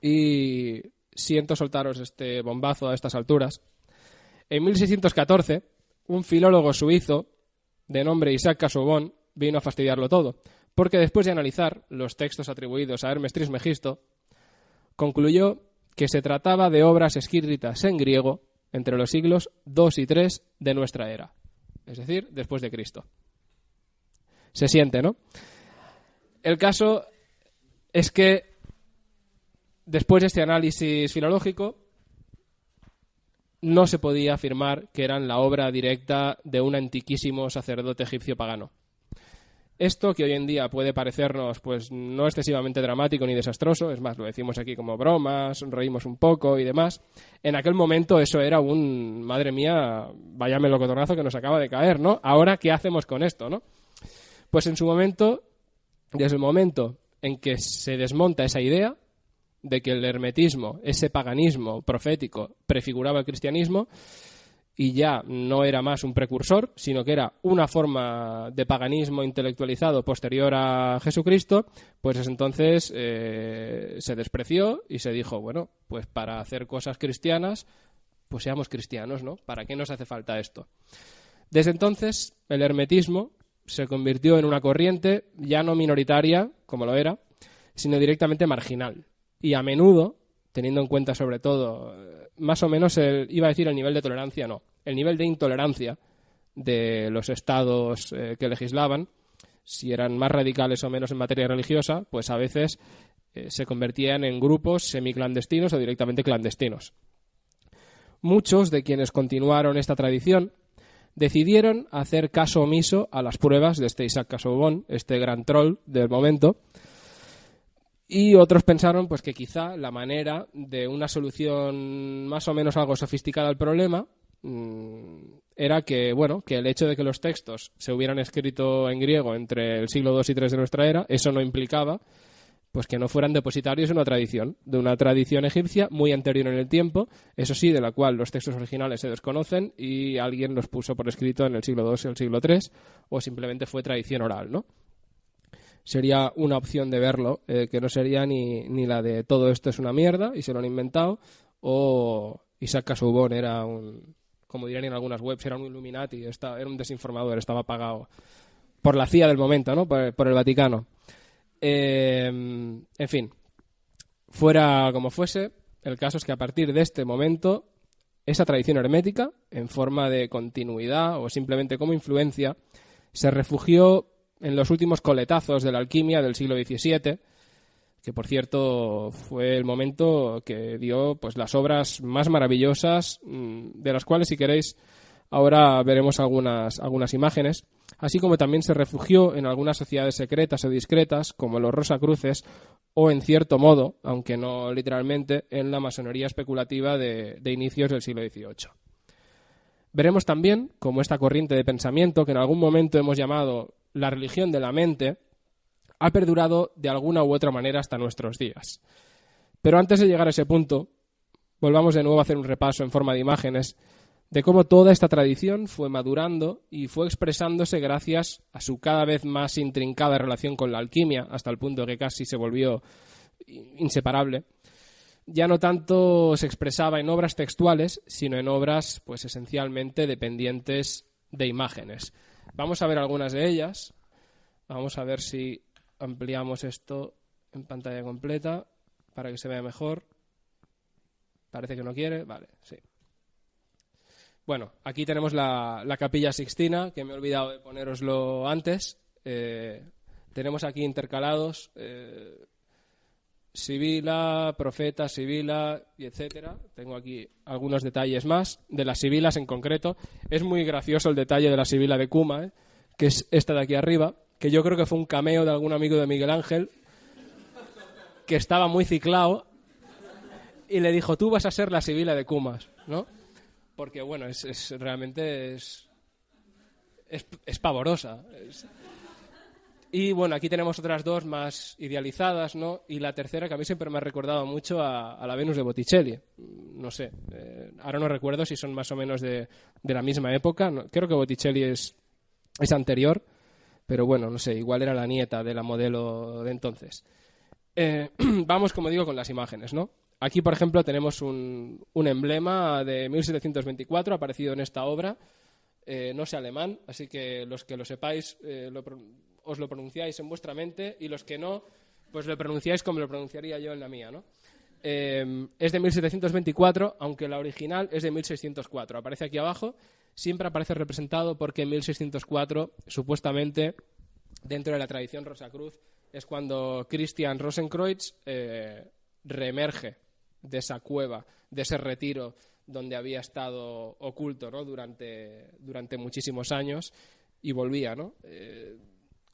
y siento soltaros este bombazo a estas alturas, en 1614, un filólogo suizo de nombre Isaac Casaubon vino a fastidiarlo todo, porque después de analizar los textos atribuidos a Hermes Trismegisto, concluyó que se trataba de obras escritas en griego entre los siglos II y III de nuestra era, es decir, después de Cristo. Se siente, ¿no? El caso es que después de este análisis filológico, no se podía afirmar que eran la obra directa de un antiquísimo sacerdote egipcio pagano. Esto, que hoy en día puede parecernos pues no excesivamente dramático ni desastroso, es más, lo decimos aquí como bromas, reímos un poco y demás, en aquel momento eso era madre mía, vaya melocotonazo que nos acaba de caer, ¿no? Ahora, ¿qué hacemos con esto, no? Pues en su momento, desde el momento en que se desmonta esa idea de que el hermetismo, ese paganismo profético, prefiguraba el cristianismo, y ya no era más un precursor, sino que era una forma de paganismo intelectualizado posterior a Jesucristo, pues entonces se despreció y se dijo, bueno, pues para hacer cosas cristianas, pues seamos cristianos, ¿no? ¿Para qué nos hace falta esto? Desde entonces, el hermetismo se convirtió en una corriente ya no minoritaria, como lo era, sino directamente marginal. Y a menudo, teniendo en cuenta sobre todo, más o menos, iba a decir el nivel de tolerancia, no, el nivel de intolerancia de los estados que legislaban, si eran más radicales o menos en materia religiosa, pues a veces se convertían en grupos semiclandestinos o directamente clandestinos. Muchos de quienes continuaron esta tradición decidieron hacer caso omiso a las pruebas de este Isaac Casaubon, este gran troll del momento, y otros pensaron pues que quizá la manera de una solución más o menos algo sofisticada al problema era que, bueno, que el hecho de que los textos se hubieran escrito en griego entre el siglo II y III de nuestra era, eso no implicaba pues que no fueran depositarios de una tradición egipcia muy anterior en el tiempo, eso sí, de la cual los textos originales se desconocen y alguien los puso por escrito en el siglo II y el siglo III, o simplemente fue tradición oral, ¿no? Sería una opción de verlo, que no sería ni la de todo esto es una mierda y se lo han inventado, o Isaac Casaubon era como dirían en algunas webs, era un Illuminati, era un desinformador, estaba pagado por la CIA del momento, ¿no? Por el Vaticano. En fin, fuera como fuese, el caso es que a partir de este momento, esa tradición hermética, en forma de continuidad o simplemente como influencia, se refugió en los últimos coletazos de la alquimia del siglo XVII, que por cierto fue el momento que dio pues las obras más maravillosas, de las cuales, si queréis, ahora veremos algunas imágenes, así como también se refugió en algunas sociedades secretas o discretas, como los Rosacruces, o en cierto modo, aunque no literalmente, en la masonería especulativa de inicios del siglo XVIII. Veremos también cómo esta corriente de pensamiento, que en algún momento hemos llamado la religión de la mente, ha perdurado de alguna u otra manera hasta nuestros días. Pero antes de llegar a ese punto, volvamos de nuevo a hacer un repaso en forma de imágenes de cómo toda esta tradición fue madurando y fue expresándose gracias a su cada vez más intrincada relación con la alquimia, hasta el punto que casi se volvió inseparable. Ya no tanto se expresaba en obras textuales, sino en obras pues esencialmente dependientes de imágenes. Vamos a ver algunas de ellas. Vamos a ver si ampliamos esto en pantalla completa para que se vea mejor. Parece que no quiere. Vale, sí. Bueno, aquí tenemos la Capilla Sixtina, que me he olvidado de ponéroslo antes. Tenemos aquí intercalados Sibila, Profeta, Sibila, y etcétera. Tengo aquí algunos detalles más de las sibilas en concreto. Es muy gracioso el detalle de la sibila de Kuma, que es esta de aquí arriba, que yo creo que fue un cameo de algún amigo de Miguel Ángel, que estaba muy ciclado y le dijo, tú vas a ser la sibila de Kumas, ¿no? Porque, bueno, realmente es pavorosa. Y, bueno, aquí tenemos otras dos más idealizadas, ¿no? Y la tercera, que a mí siempre me ha recordado mucho a la Venus de Botticelli. No sé, ahora no recuerdo si son más o menos de la misma época. No, creo que Botticelli es anterior, pero, bueno, no sé, igual era la nieta de la modelo de entonces. Vamos, como digo, con las imágenes, ¿no? Aquí, por ejemplo, tenemos un emblema de 1724 aparecido en esta obra. No sé alemán, así que los que lo sepáis os lo pronunciáis en vuestra mente, y los que no, pues lo pronunciáis como lo pronunciaría yo en la mía, ¿no? Es de 1724, aunque la original es de 1604. Aparece aquí abajo, siempre aparece representado porque en 1604, supuestamente, dentro de la tradición Rosacruz, es cuando Christian Rosenkreuz reemerge de esa cueva, de ese retiro donde había estado oculto, ¿no? durante muchísimos años, y volvía, ¿no?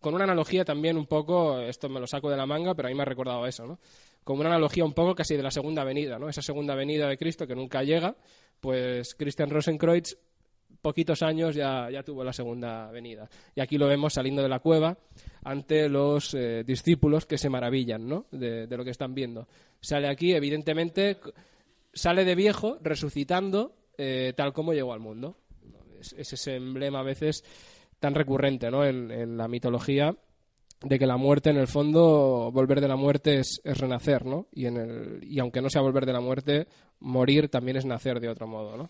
Con una analogía también un poco, esto me lo saco de la manga, pero a mí me ha recordado eso, ¿no? Como una analogía un poco casi de la segunda venida, ¿no? Esa segunda venida de Cristo que nunca llega, pues Christian Rosenkreuz, poquitos años ya tuvo la segunda venida. Y aquí lo vemos saliendo de la cueva ante los discípulos que se maravillan, ¿no? de lo que están viendo. Sale aquí, evidentemente, sale de viejo resucitando tal como llegó al mundo. Es ese emblema a veces tan recurrente, ¿no? en la mitología, de que la muerte, en el fondo, volver de la muerte es renacer, ¿no? Y aunque no sea volver de la muerte, morir también es nacer de otro modo, ¿no?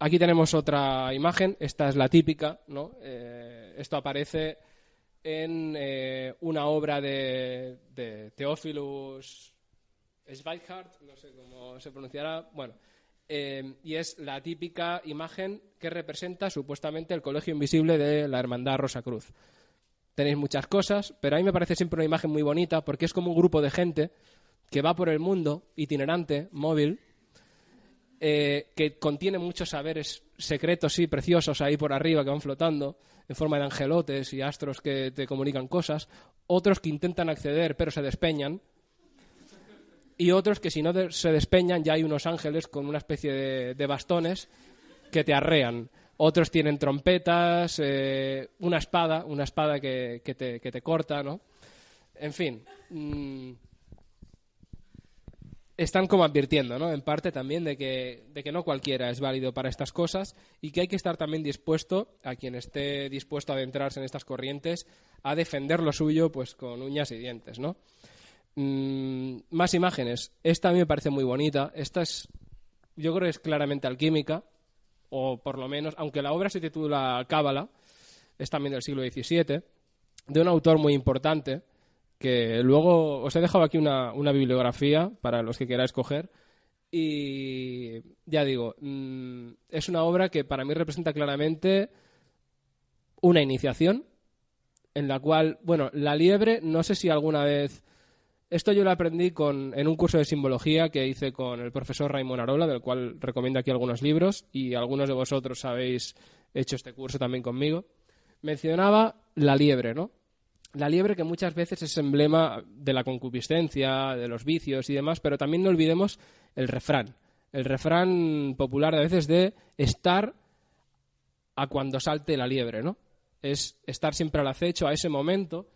Aquí tenemos otra imagen, esta es la típica, ¿no? Esto aparece en una obra de Theophilus Schweikart, no sé cómo se pronunciará, bueno, y es la típica imagen que representa supuestamente el colegio invisible de la Hermandad Rosacruz. Tenéis muchas cosas, pero a mí me parece siempre una imagen muy bonita porque es como un grupo de gente que va por el mundo, itinerante, móvil, que contiene muchos saberes secretos y preciosos ahí por arriba que van flotando en forma de angelotes y astros que te comunican cosas, otros que intentan acceder pero se despeñan, y otros que si no se despeñan ya hay unos ángeles con una especie de bastones que te arrean. Otros tienen trompetas, una espada que te corta, ¿no? En fin, están como advirtiendo, ¿no? En parte también de que no cualquiera es válido para estas cosas y que hay que estar también dispuesto, a quien esté dispuesto a adentrarse en estas corrientes, a defender lo suyo pues con uñas y dientes, ¿no? Más imágenes. Esta a mí me parece muy bonita. Esta yo creo que es claramente alquímica, o por lo menos, aunque la obra se titula Cábala, es también del siglo XVII, de un autor muy importante, que luego os he dejado aquí una bibliografía para los que queráis coger, y ya digo, es una obra que para mí representa claramente una iniciación en la cual, bueno, la liebre, no sé si alguna vez... Esto yo lo aprendí en un curso de simbología que hice con el profesor Raimon Arola, del cual recomiendo aquí algunos libros, y algunos de vosotros habéis hecho este curso también conmigo. Mencionaba la liebre, ¿no? La liebre, que muchas veces es emblema de la concupiscencia, de los vicios y demás, pero también no olvidemos el refrán popular a veces de estar a cuando salte la liebre, ¿no? Es estar siempre al acecho a ese momento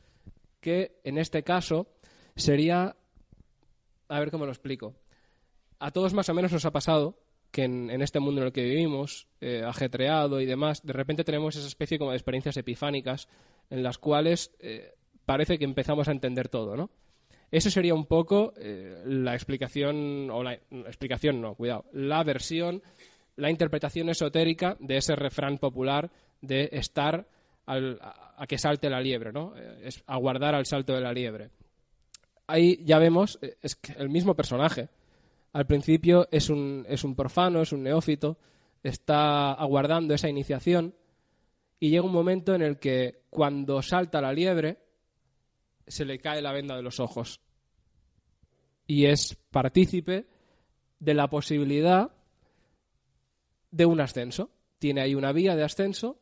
que, en este caso, sería... A ver cómo lo explico. A todos más o menos nos ha pasado que en este mundo en el que vivimos, ajetreado y demás, de repente tenemos esa especie como de experiencias epifánicas en las cuales parece que empezamos a entender todo, ¿no? Eso sería un poco la explicación, o la explicación no, cuidado, la versión, la interpretación esotérica de ese refrán popular de estar a que salte la liebre, ¿no? Es aguardar al salto de la liebre. Ahí ya vemos, es que el mismo personaje. Al principio es un profano, es un neófito, está aguardando esa iniciación y llega un momento en el que cuando salta la liebre se le cae la venda de los ojos y es partícipe de la posibilidad de un ascenso. Tiene ahí una vía de ascenso.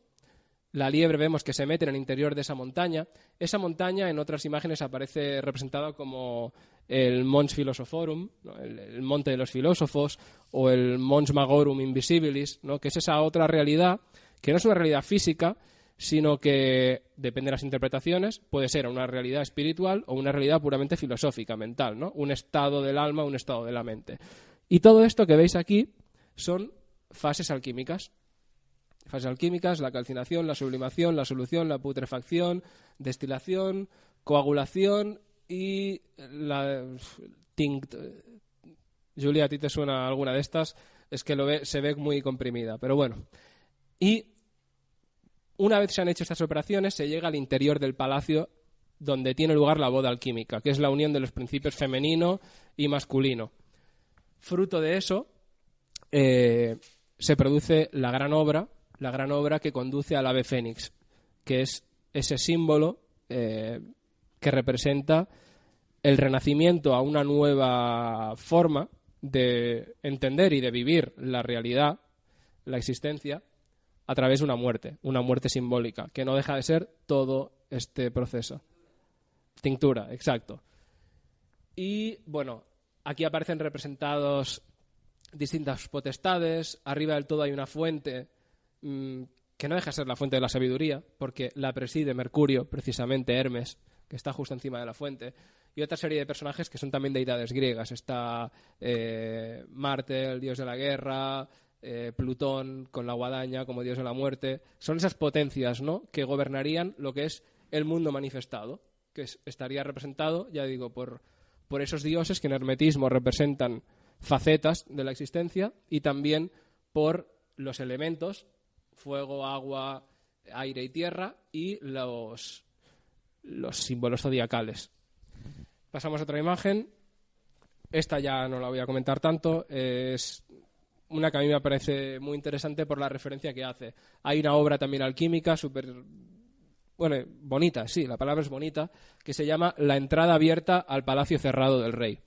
La liebre vemos que se mete en el interior de esa montaña. Esa montaña en otras imágenes aparece representada como el Mons Philosophorum, ¿no? el monte de los filósofos, o el Mons Magorum Invisibilis, ¿no? Que es esa otra realidad, que no es una realidad física, sino que, depende de las interpretaciones, puede ser una realidad espiritual o una realidad puramente filosófica, mental, ¿no? Un estado del alma, un estado de la mente. Y todo esto que veis aquí son fases alquímicas. Fases alquímicas, la calcinación, la sublimación, la solución, la putrefacción, destilación, coagulación y la... Julia, ¿a ti te suena alguna de estas? Es que se ve muy comprimida, pero bueno. Y una vez se han hecho estas operaciones, se llega al interior del palacio donde tiene lugar la boda alquímica, que es la unión de los principios femenino y masculino. Fruto de eso, se produce la gran obra que conduce al ave fénix, que es ese símbolo que representa el renacimiento a una nueva forma de entender y de vivir la realidad, la existencia, a través de una muerte simbólica, que no deja de ser todo este proceso. Tinctura, exacto. Y, bueno, aquí aparecen representados distintas potestades. Arriba del todo hay una fuente que no deja de ser la fuente de la sabiduría, porque la preside Mercurio, precisamente Hermes, que está justo encima de la fuente. Y otra serie de personajes que son también deidades griegas. Está Marte, el dios de la guerra, Plutón con la guadaña como dios de la muerte. Son esas potencias, ¿no?, que gobernarían lo que es el mundo manifestado, que estaría representado, ya digo, por esos dioses que en hermetismo representan facetas de la existencia, y también por los elementos, fuego, agua, aire y tierra, y los símbolos zodiacales. Pasamos a otra imagen. Esta ya no la voy a comentar tanto. Es una que a mí me parece muy interesante por la referencia que hace. Hay una obra también alquímica súper, bueno, bonita, sí, la palabra es bonita, que se llama La entrada abierta al palacio cerrado del rey.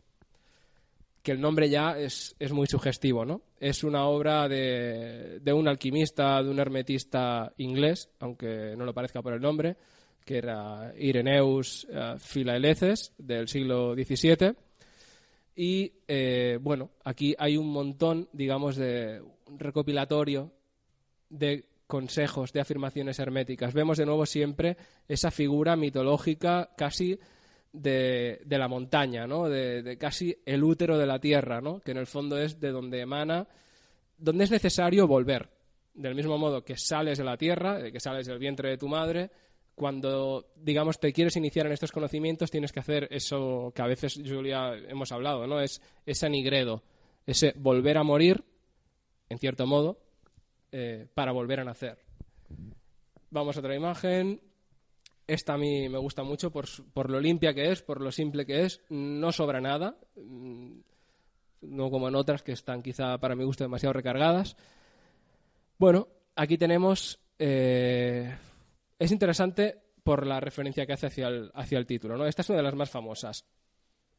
Que el nombre ya es muy sugestivo, ¿no? Es una obra de un alquimista, de un hermetista inglés, aunque no lo parezca por el nombre, que era Irenaeus Philaeleces, del siglo XVII. Y, bueno, aquí hay un montón, digamos, de un recopilatorio de consejos, de afirmaciones herméticas. Vemos de nuevo siempre esa figura mitológica casi de la montaña, ¿no? De casi el útero de la tierra, ¿no?, que en el fondo es de donde emana, donde es necesario volver. Del mismo modo que sales de la tierra, que sales del vientre de tu madre, cuando, digamos, te quieres iniciar en estos conocimientos, tienes que hacer eso que a veces, Julia, hemos hablado, ¿no? Es ese nigredo, ese volver a morir, en cierto modo, para volver a nacer. Vamos a otra imagen. Esta a mí me gusta mucho por lo limpia que es, por lo simple que es. No sobra nada, no como en otras que están quizá para mi gusto demasiado recargadas. Bueno, aquí tenemos... es interesante por la referencia que hace hacia el título, ¿no? Esta es una de las más famosas.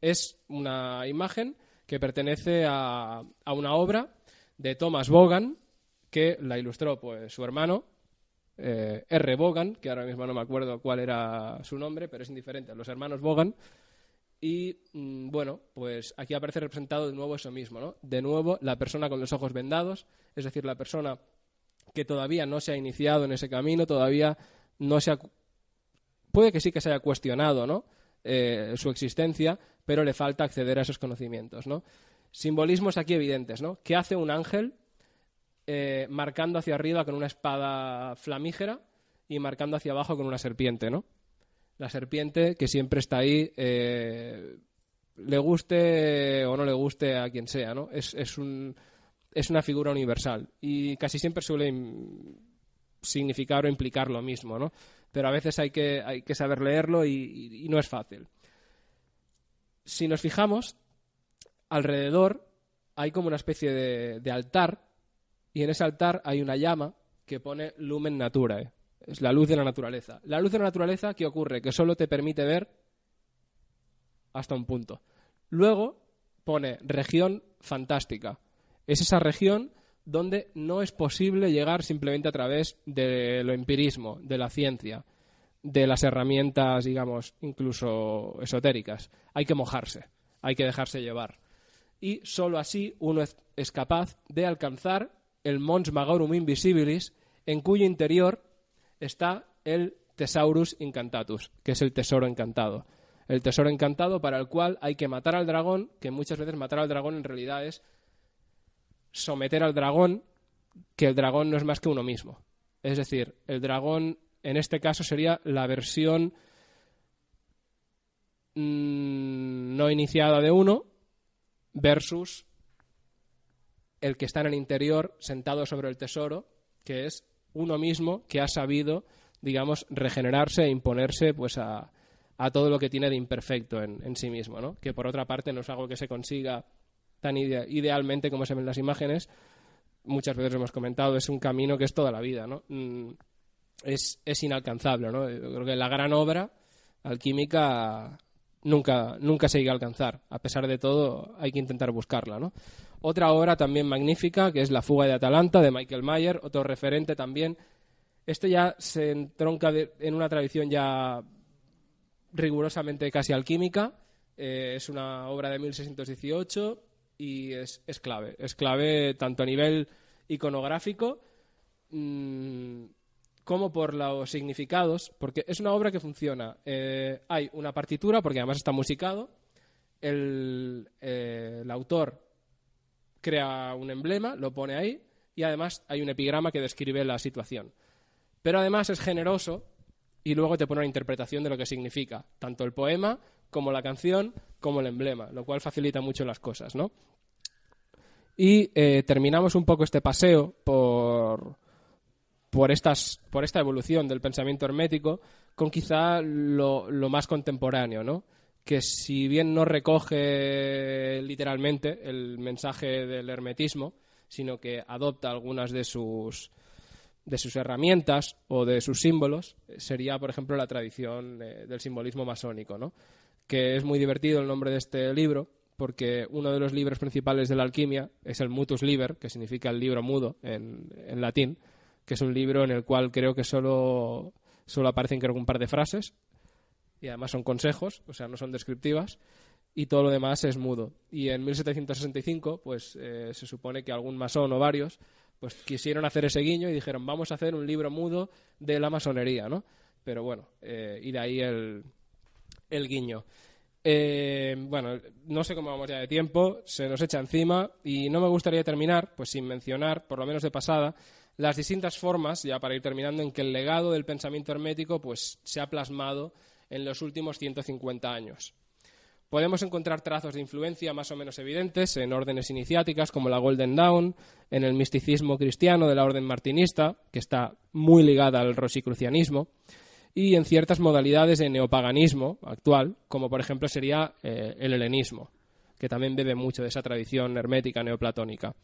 Es una imagen que pertenece a una obra de Thomas Vaughan, que la ilustró pues su hermano, R. Vaughan, que ahora mismo no me acuerdo cuál era su nombre, pero es indiferente, los hermanos Vaughan. Y, bueno, pues aquí aparece representado de nuevo eso mismo, ¿no? De nuevo, la persona con los ojos vendados, es decir, la persona que todavía no se ha iniciado en ese camino, todavía no se ha... Puede que sí que se haya cuestionado, ¿no?, su existencia, pero le falta acceder a esos conocimientos, ¿no? Simbolismos aquí evidentes, ¿no? ¿Qué hace un ángel marcando hacia arriba con una espada flamígera y marcando hacia abajo con una serpiente, ¿no? La serpiente que siempre está ahí, le guste o no le guste a quien sea, ¿no? Es una figura universal y casi siempre suele significar o implicar lo mismo, ¿no? Pero a veces hay que saber leerlo y no es fácil. Si nos fijamos, alrededor hay como una especie de altar, y en ese altar hay una llama que pone Lumen Naturae. Es la luz de la naturaleza. La luz de la naturaleza, ¿qué ocurre? Que solo te permite ver hasta un punto. Luego pone región fantástica. Es esa región donde no es posible llegar simplemente a través de lo empirismo, de la ciencia, de las herramientas, digamos, incluso esotéricas. Hay que mojarse, hay que dejarse llevar. Y solo así uno es capaz de alcanzar el Mons Magorum Invisibilis, en cuyo interior está el Thesaurus Incantatus, que es el tesoro encantado. El tesoro encantado para el cual hay que matar al dragón, que muchas veces matar al dragón en realidad es someter al dragón, que el dragón no es más que uno mismo. Es decir, el dragón en este caso sería la versión no iniciada de uno versus el que está en el interior sentado sobre el tesoro, que es uno mismo que ha sabido, digamos, regenerarse e imponerse pues a todo lo que tiene de imperfecto en sí mismo, ¿no? Que por otra parte no es algo que se consiga tan idealmente como se ven las imágenes. Muchas veces hemos comentado, es un camino que es toda la vida, ¿no? Es inalcanzable, ¿no? Yo creo que la gran obra alquímica nunca se llega a alcanzar. A pesar de todo, hay que intentar buscarla, ¿no? Otra obra también magnífica, que es La fuga de Atalanta, de Michael Mayer, otro referente también. Esto ya se entronca en una tradición ya rigurosamente casi alquímica. Es una obra de 1618 y es clave. Es clave tanto a nivel iconográfico como por los significados, porque es una obra que funciona. Hay una partitura, porque además está musicado. El autor crea un emblema, lo pone ahí, y además hay un epigrama que describe la situación. Pero además es generoso y luego te pone una interpretación de lo que significa, tanto el poema como la canción como el emblema, lo cual facilita mucho las cosas, ¿no? Y terminamos un poco este paseo por esta evolución del pensamiento hermético con quizá lo más contemporáneo, ¿no? Que si bien no recoge literalmente el mensaje del hermetismo, sino que adopta algunas de sus herramientas o de sus símbolos, sería, por ejemplo, la tradición del simbolismo masónico, ¿no? Que es muy divertido el nombre de este libro, porque uno de los libros principales de la alquimia es el Mutus Liber, que significa el libro mudo en latín, que es un libro en el cual creo que solo aparecen un par de frases, y además son consejos, o sea, no son descriptivas, y todo lo demás es mudo. Y en 1765, pues se supone que algún masón o varios pues quisieron hacer ese guiño y dijeron, vamos a hacer un libro mudo de la masonería, ¿no? Pero bueno, y de ahí el guiño. Bueno, no sé cómo vamos ya de tiempo, se nos echa encima y no me gustaría terminar pues sin mencionar, por lo menos de pasada, las distintas formas, ya para ir terminando, en que el legado del pensamiento hermético pues se ha plasmado en los últimos 150 años. Podemos encontrar trazos de influencia más o menos evidentes en órdenes iniciáticas como la Golden Dawn, en el misticismo cristiano de la orden martinista, que está muy ligada al rosicrucianismo, y en ciertas modalidades de neopaganismo actual, como por ejemplo sería el helenismo, que también bebe mucho de esa tradición hermética neoplatónica.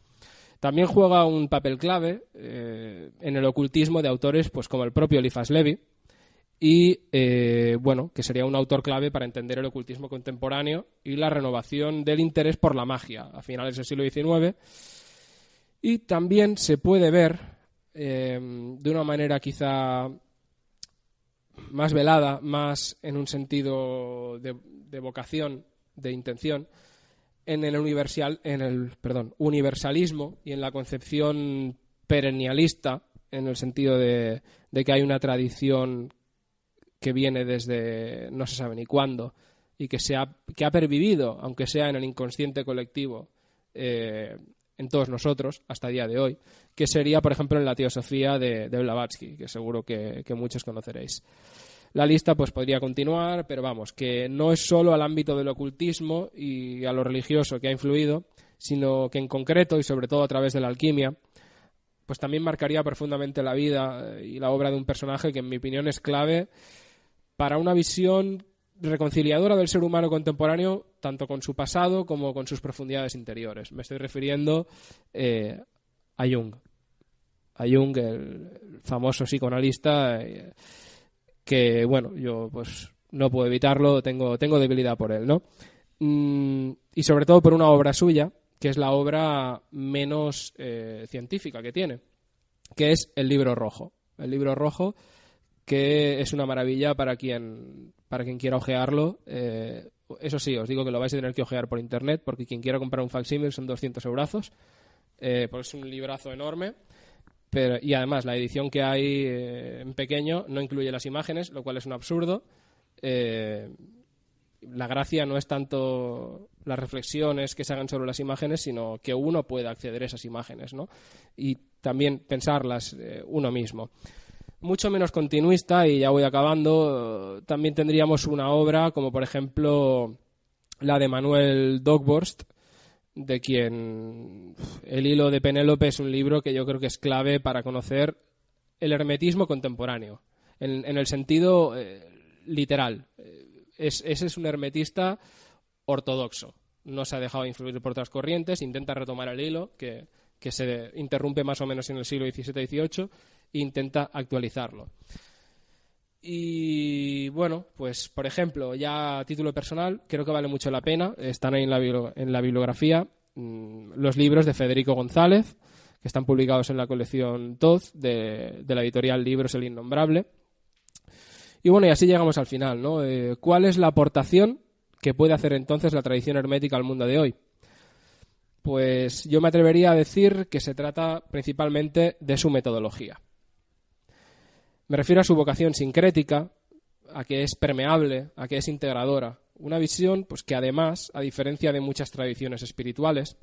También juega un papel clave en el ocultismo de autores pues, como el propio Eliphas Levi, y bueno, que sería un autor clave para entender el ocultismo contemporáneo y la renovación del interés por la magia a finales del siglo XIX. Y también se puede ver de una manera quizá más velada, más en un sentido de vocación, de intención, en el universalismo y en la concepción perennialista, en el sentido de que hay una tradición que viene desde no se sabe ni cuándo y que ha pervivido, aunque sea en el inconsciente colectivo, en todos nosotros hasta el día de hoy, que sería, por ejemplo, en la teosofía de Blavatsky, que seguro que muchos conoceréis. La lista pues podría continuar, pero vamos, que no es solo al ámbito del ocultismo y a lo religioso que ha influido, sino que en concreto y sobre todo a través de la alquimia, pues también marcaría profundamente la vida y la obra de un personaje que en mi opinión es clave para una visión reconciliadora del ser humano contemporáneo, tanto con su pasado como con sus profundidades interiores. Me estoy refiriendo a Jung. A Jung, el famoso psicoanalista, que, bueno, yo pues no puedo evitarlo, tengo debilidad por él, ¿no? Y sobre todo por una obra suya, que es la obra menos científica que tiene, que es El Libro Rojo. El Libro Rojo, que es una maravilla para quien quiera ojearlo. Eso sí, os digo que lo vais a tener que ojear por internet, porque quien quiera comprar un facsímil son 200 eurazos, porque es un librazo enorme. Y además la edición que hay en pequeño no incluye las imágenes, lo cual es un absurdo. La gracia no es tanto las reflexiones que se hagan sobre las imágenes, sino que uno pueda acceder a esas imágenes, ¿no? Y también pensarlas uno mismo. Mucho menos continuista, y ya voy acabando, también tendríamos una obra como por ejemplo la de Manuel Dogborst, de quien El hilo de Penélope es un libro que yo creo que es clave para conocer el hermetismo contemporáneo, en el sentido literal. Ese es un hermetista ortodoxo, no se ha dejado influir por otras corrientes, intenta retomar el hilo que se interrumpe más o menos en el siglo XVII-XVIII e intenta actualizarlo. Y bueno, pues por ejemplo, ya a título personal, creo que vale mucho la pena, están ahí en la bibliografía, los libros de Federico González, que están publicados en la colección TOZ de la editorial Libros El Innombrable. Y bueno, y así llegamos al final, ¿no? ¿Cuál es la aportación que puede hacer entonces la tradición hermética al mundo de hoy? Pues yo me atrevería a decir que se trata principalmente de su metodología. Me refiero a su vocación sincrética, a que es permeable, a que es integradora. Una visión pues, que además, a diferencia de muchas tradiciones espirituales,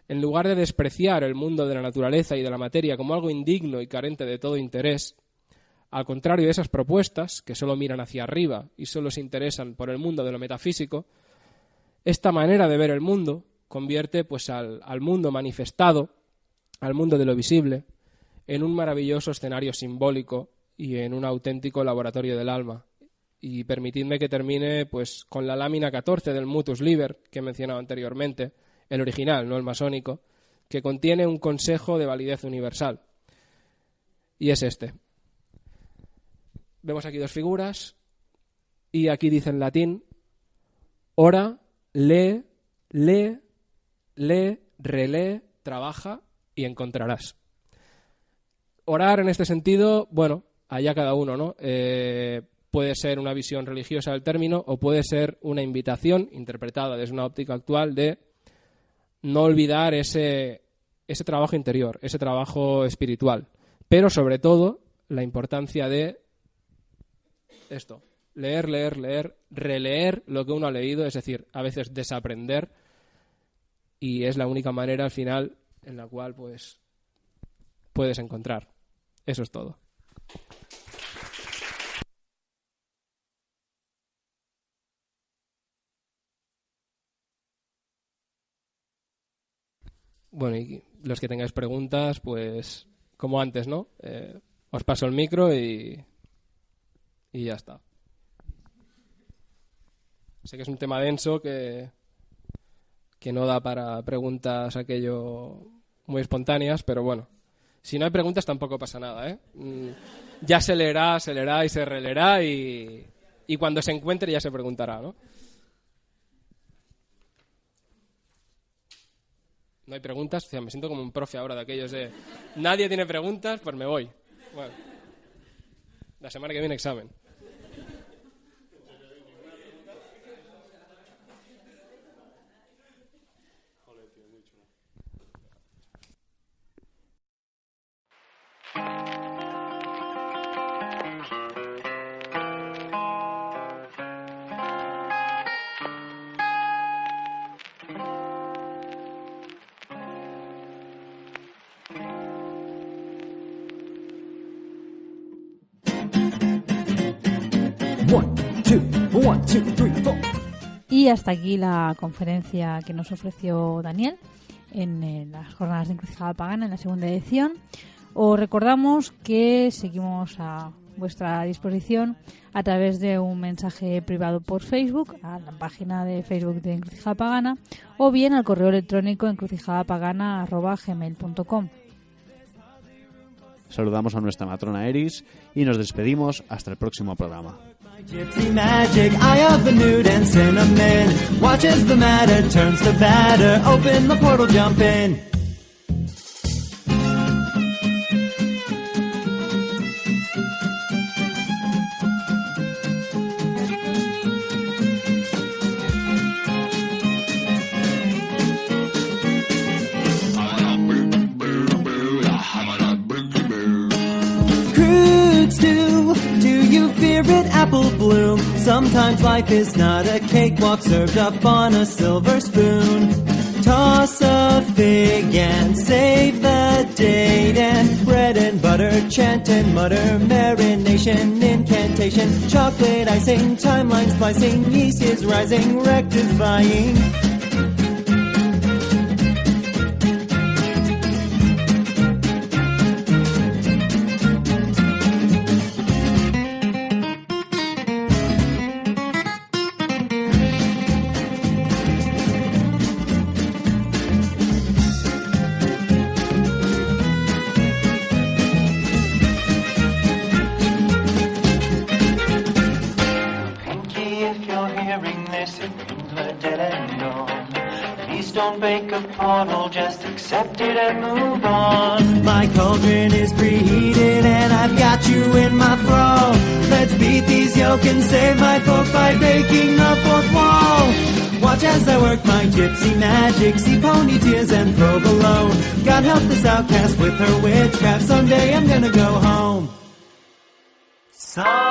en lugar de despreciar el mundo de la naturaleza y de la materia como algo indigno y carente de todo interés, al contrario de esas propuestas, que solo miran hacia arriba y solo se interesan por el mundo de lo metafísico, esta manera de ver el mundo convierte pues, al mundo manifestado, al mundo de lo visible, en un maravilloso escenario simbólico y en un auténtico laboratorio del alma. Y permitidme que termine pues, con la lámina 14 del Mutus Liber, que he mencionado anteriormente, el original, no el masónico, que contiene un consejo de validez universal. Y es este. Vemos aquí dos figuras, y aquí dice en latín: ora, lee, relee, trabaja y encontrarás. Orar en este sentido, bueno, allá cada uno, ¿no? Puede ser una visión religiosa del término o puede ser una invitación interpretada desde una óptica actual de no olvidar ese trabajo interior, ese trabajo espiritual. Pero sobre todo la importancia de esto, leer, releer lo que uno ha leído, es decir, a veces desaprender, y es la única manera al final en la cual pues puedes encontrar. Eso es todo. Bueno, y los que tengáis preguntas, pues como antes, ¿no? Os paso el micro y ya está. Sé que es un tema denso que no da para preguntas aquello muy espontáneas, pero bueno, si no hay preguntas tampoco pasa nada, ¿eh? Ya se leerá y se releerá y cuando se encuentre ya se preguntará, ¿no? No hay preguntas, o sea, me siento como un profe ahora de aquellos de nadie tiene preguntas, pues me voy. Bueno, la semana que viene examen. Y hasta aquí la conferencia que nos ofreció Daniel en las jornadas de Encrucijada Pagana en la segunda edición. Os recordamos que seguimos a vuestra disposición a través de un mensaje privado por Facebook, a la página de Facebook de Encrucijada Pagana, o bien al correo electrónico encrucijadapagana@gmail.com. Saludamos a nuestra matrona Eris y nos despedimos hasta el próximo programa. Gypsy magic, eye of the nude and cinnamon. Watch as the matter turns to batter. Open the portal, jump in. Apple bloom. Sometimes life is not a cakewalk served up on a silver spoon. Toss a fig and save the date, and bread and butter, chant and mutter, marination, incantation, chocolate icing, timeline splicing, yeast is rising, rectifying. don't break a portal, just accept it and move on. My cauldron is preheated and I've got you in my thrall. Let's beat these yoke and save my folk by breaking the fourth wall. Watch as I work my gypsy magic, see pony tears and throw below. God help this outcast with her witchcraft, someday I'm gonna go home. Someday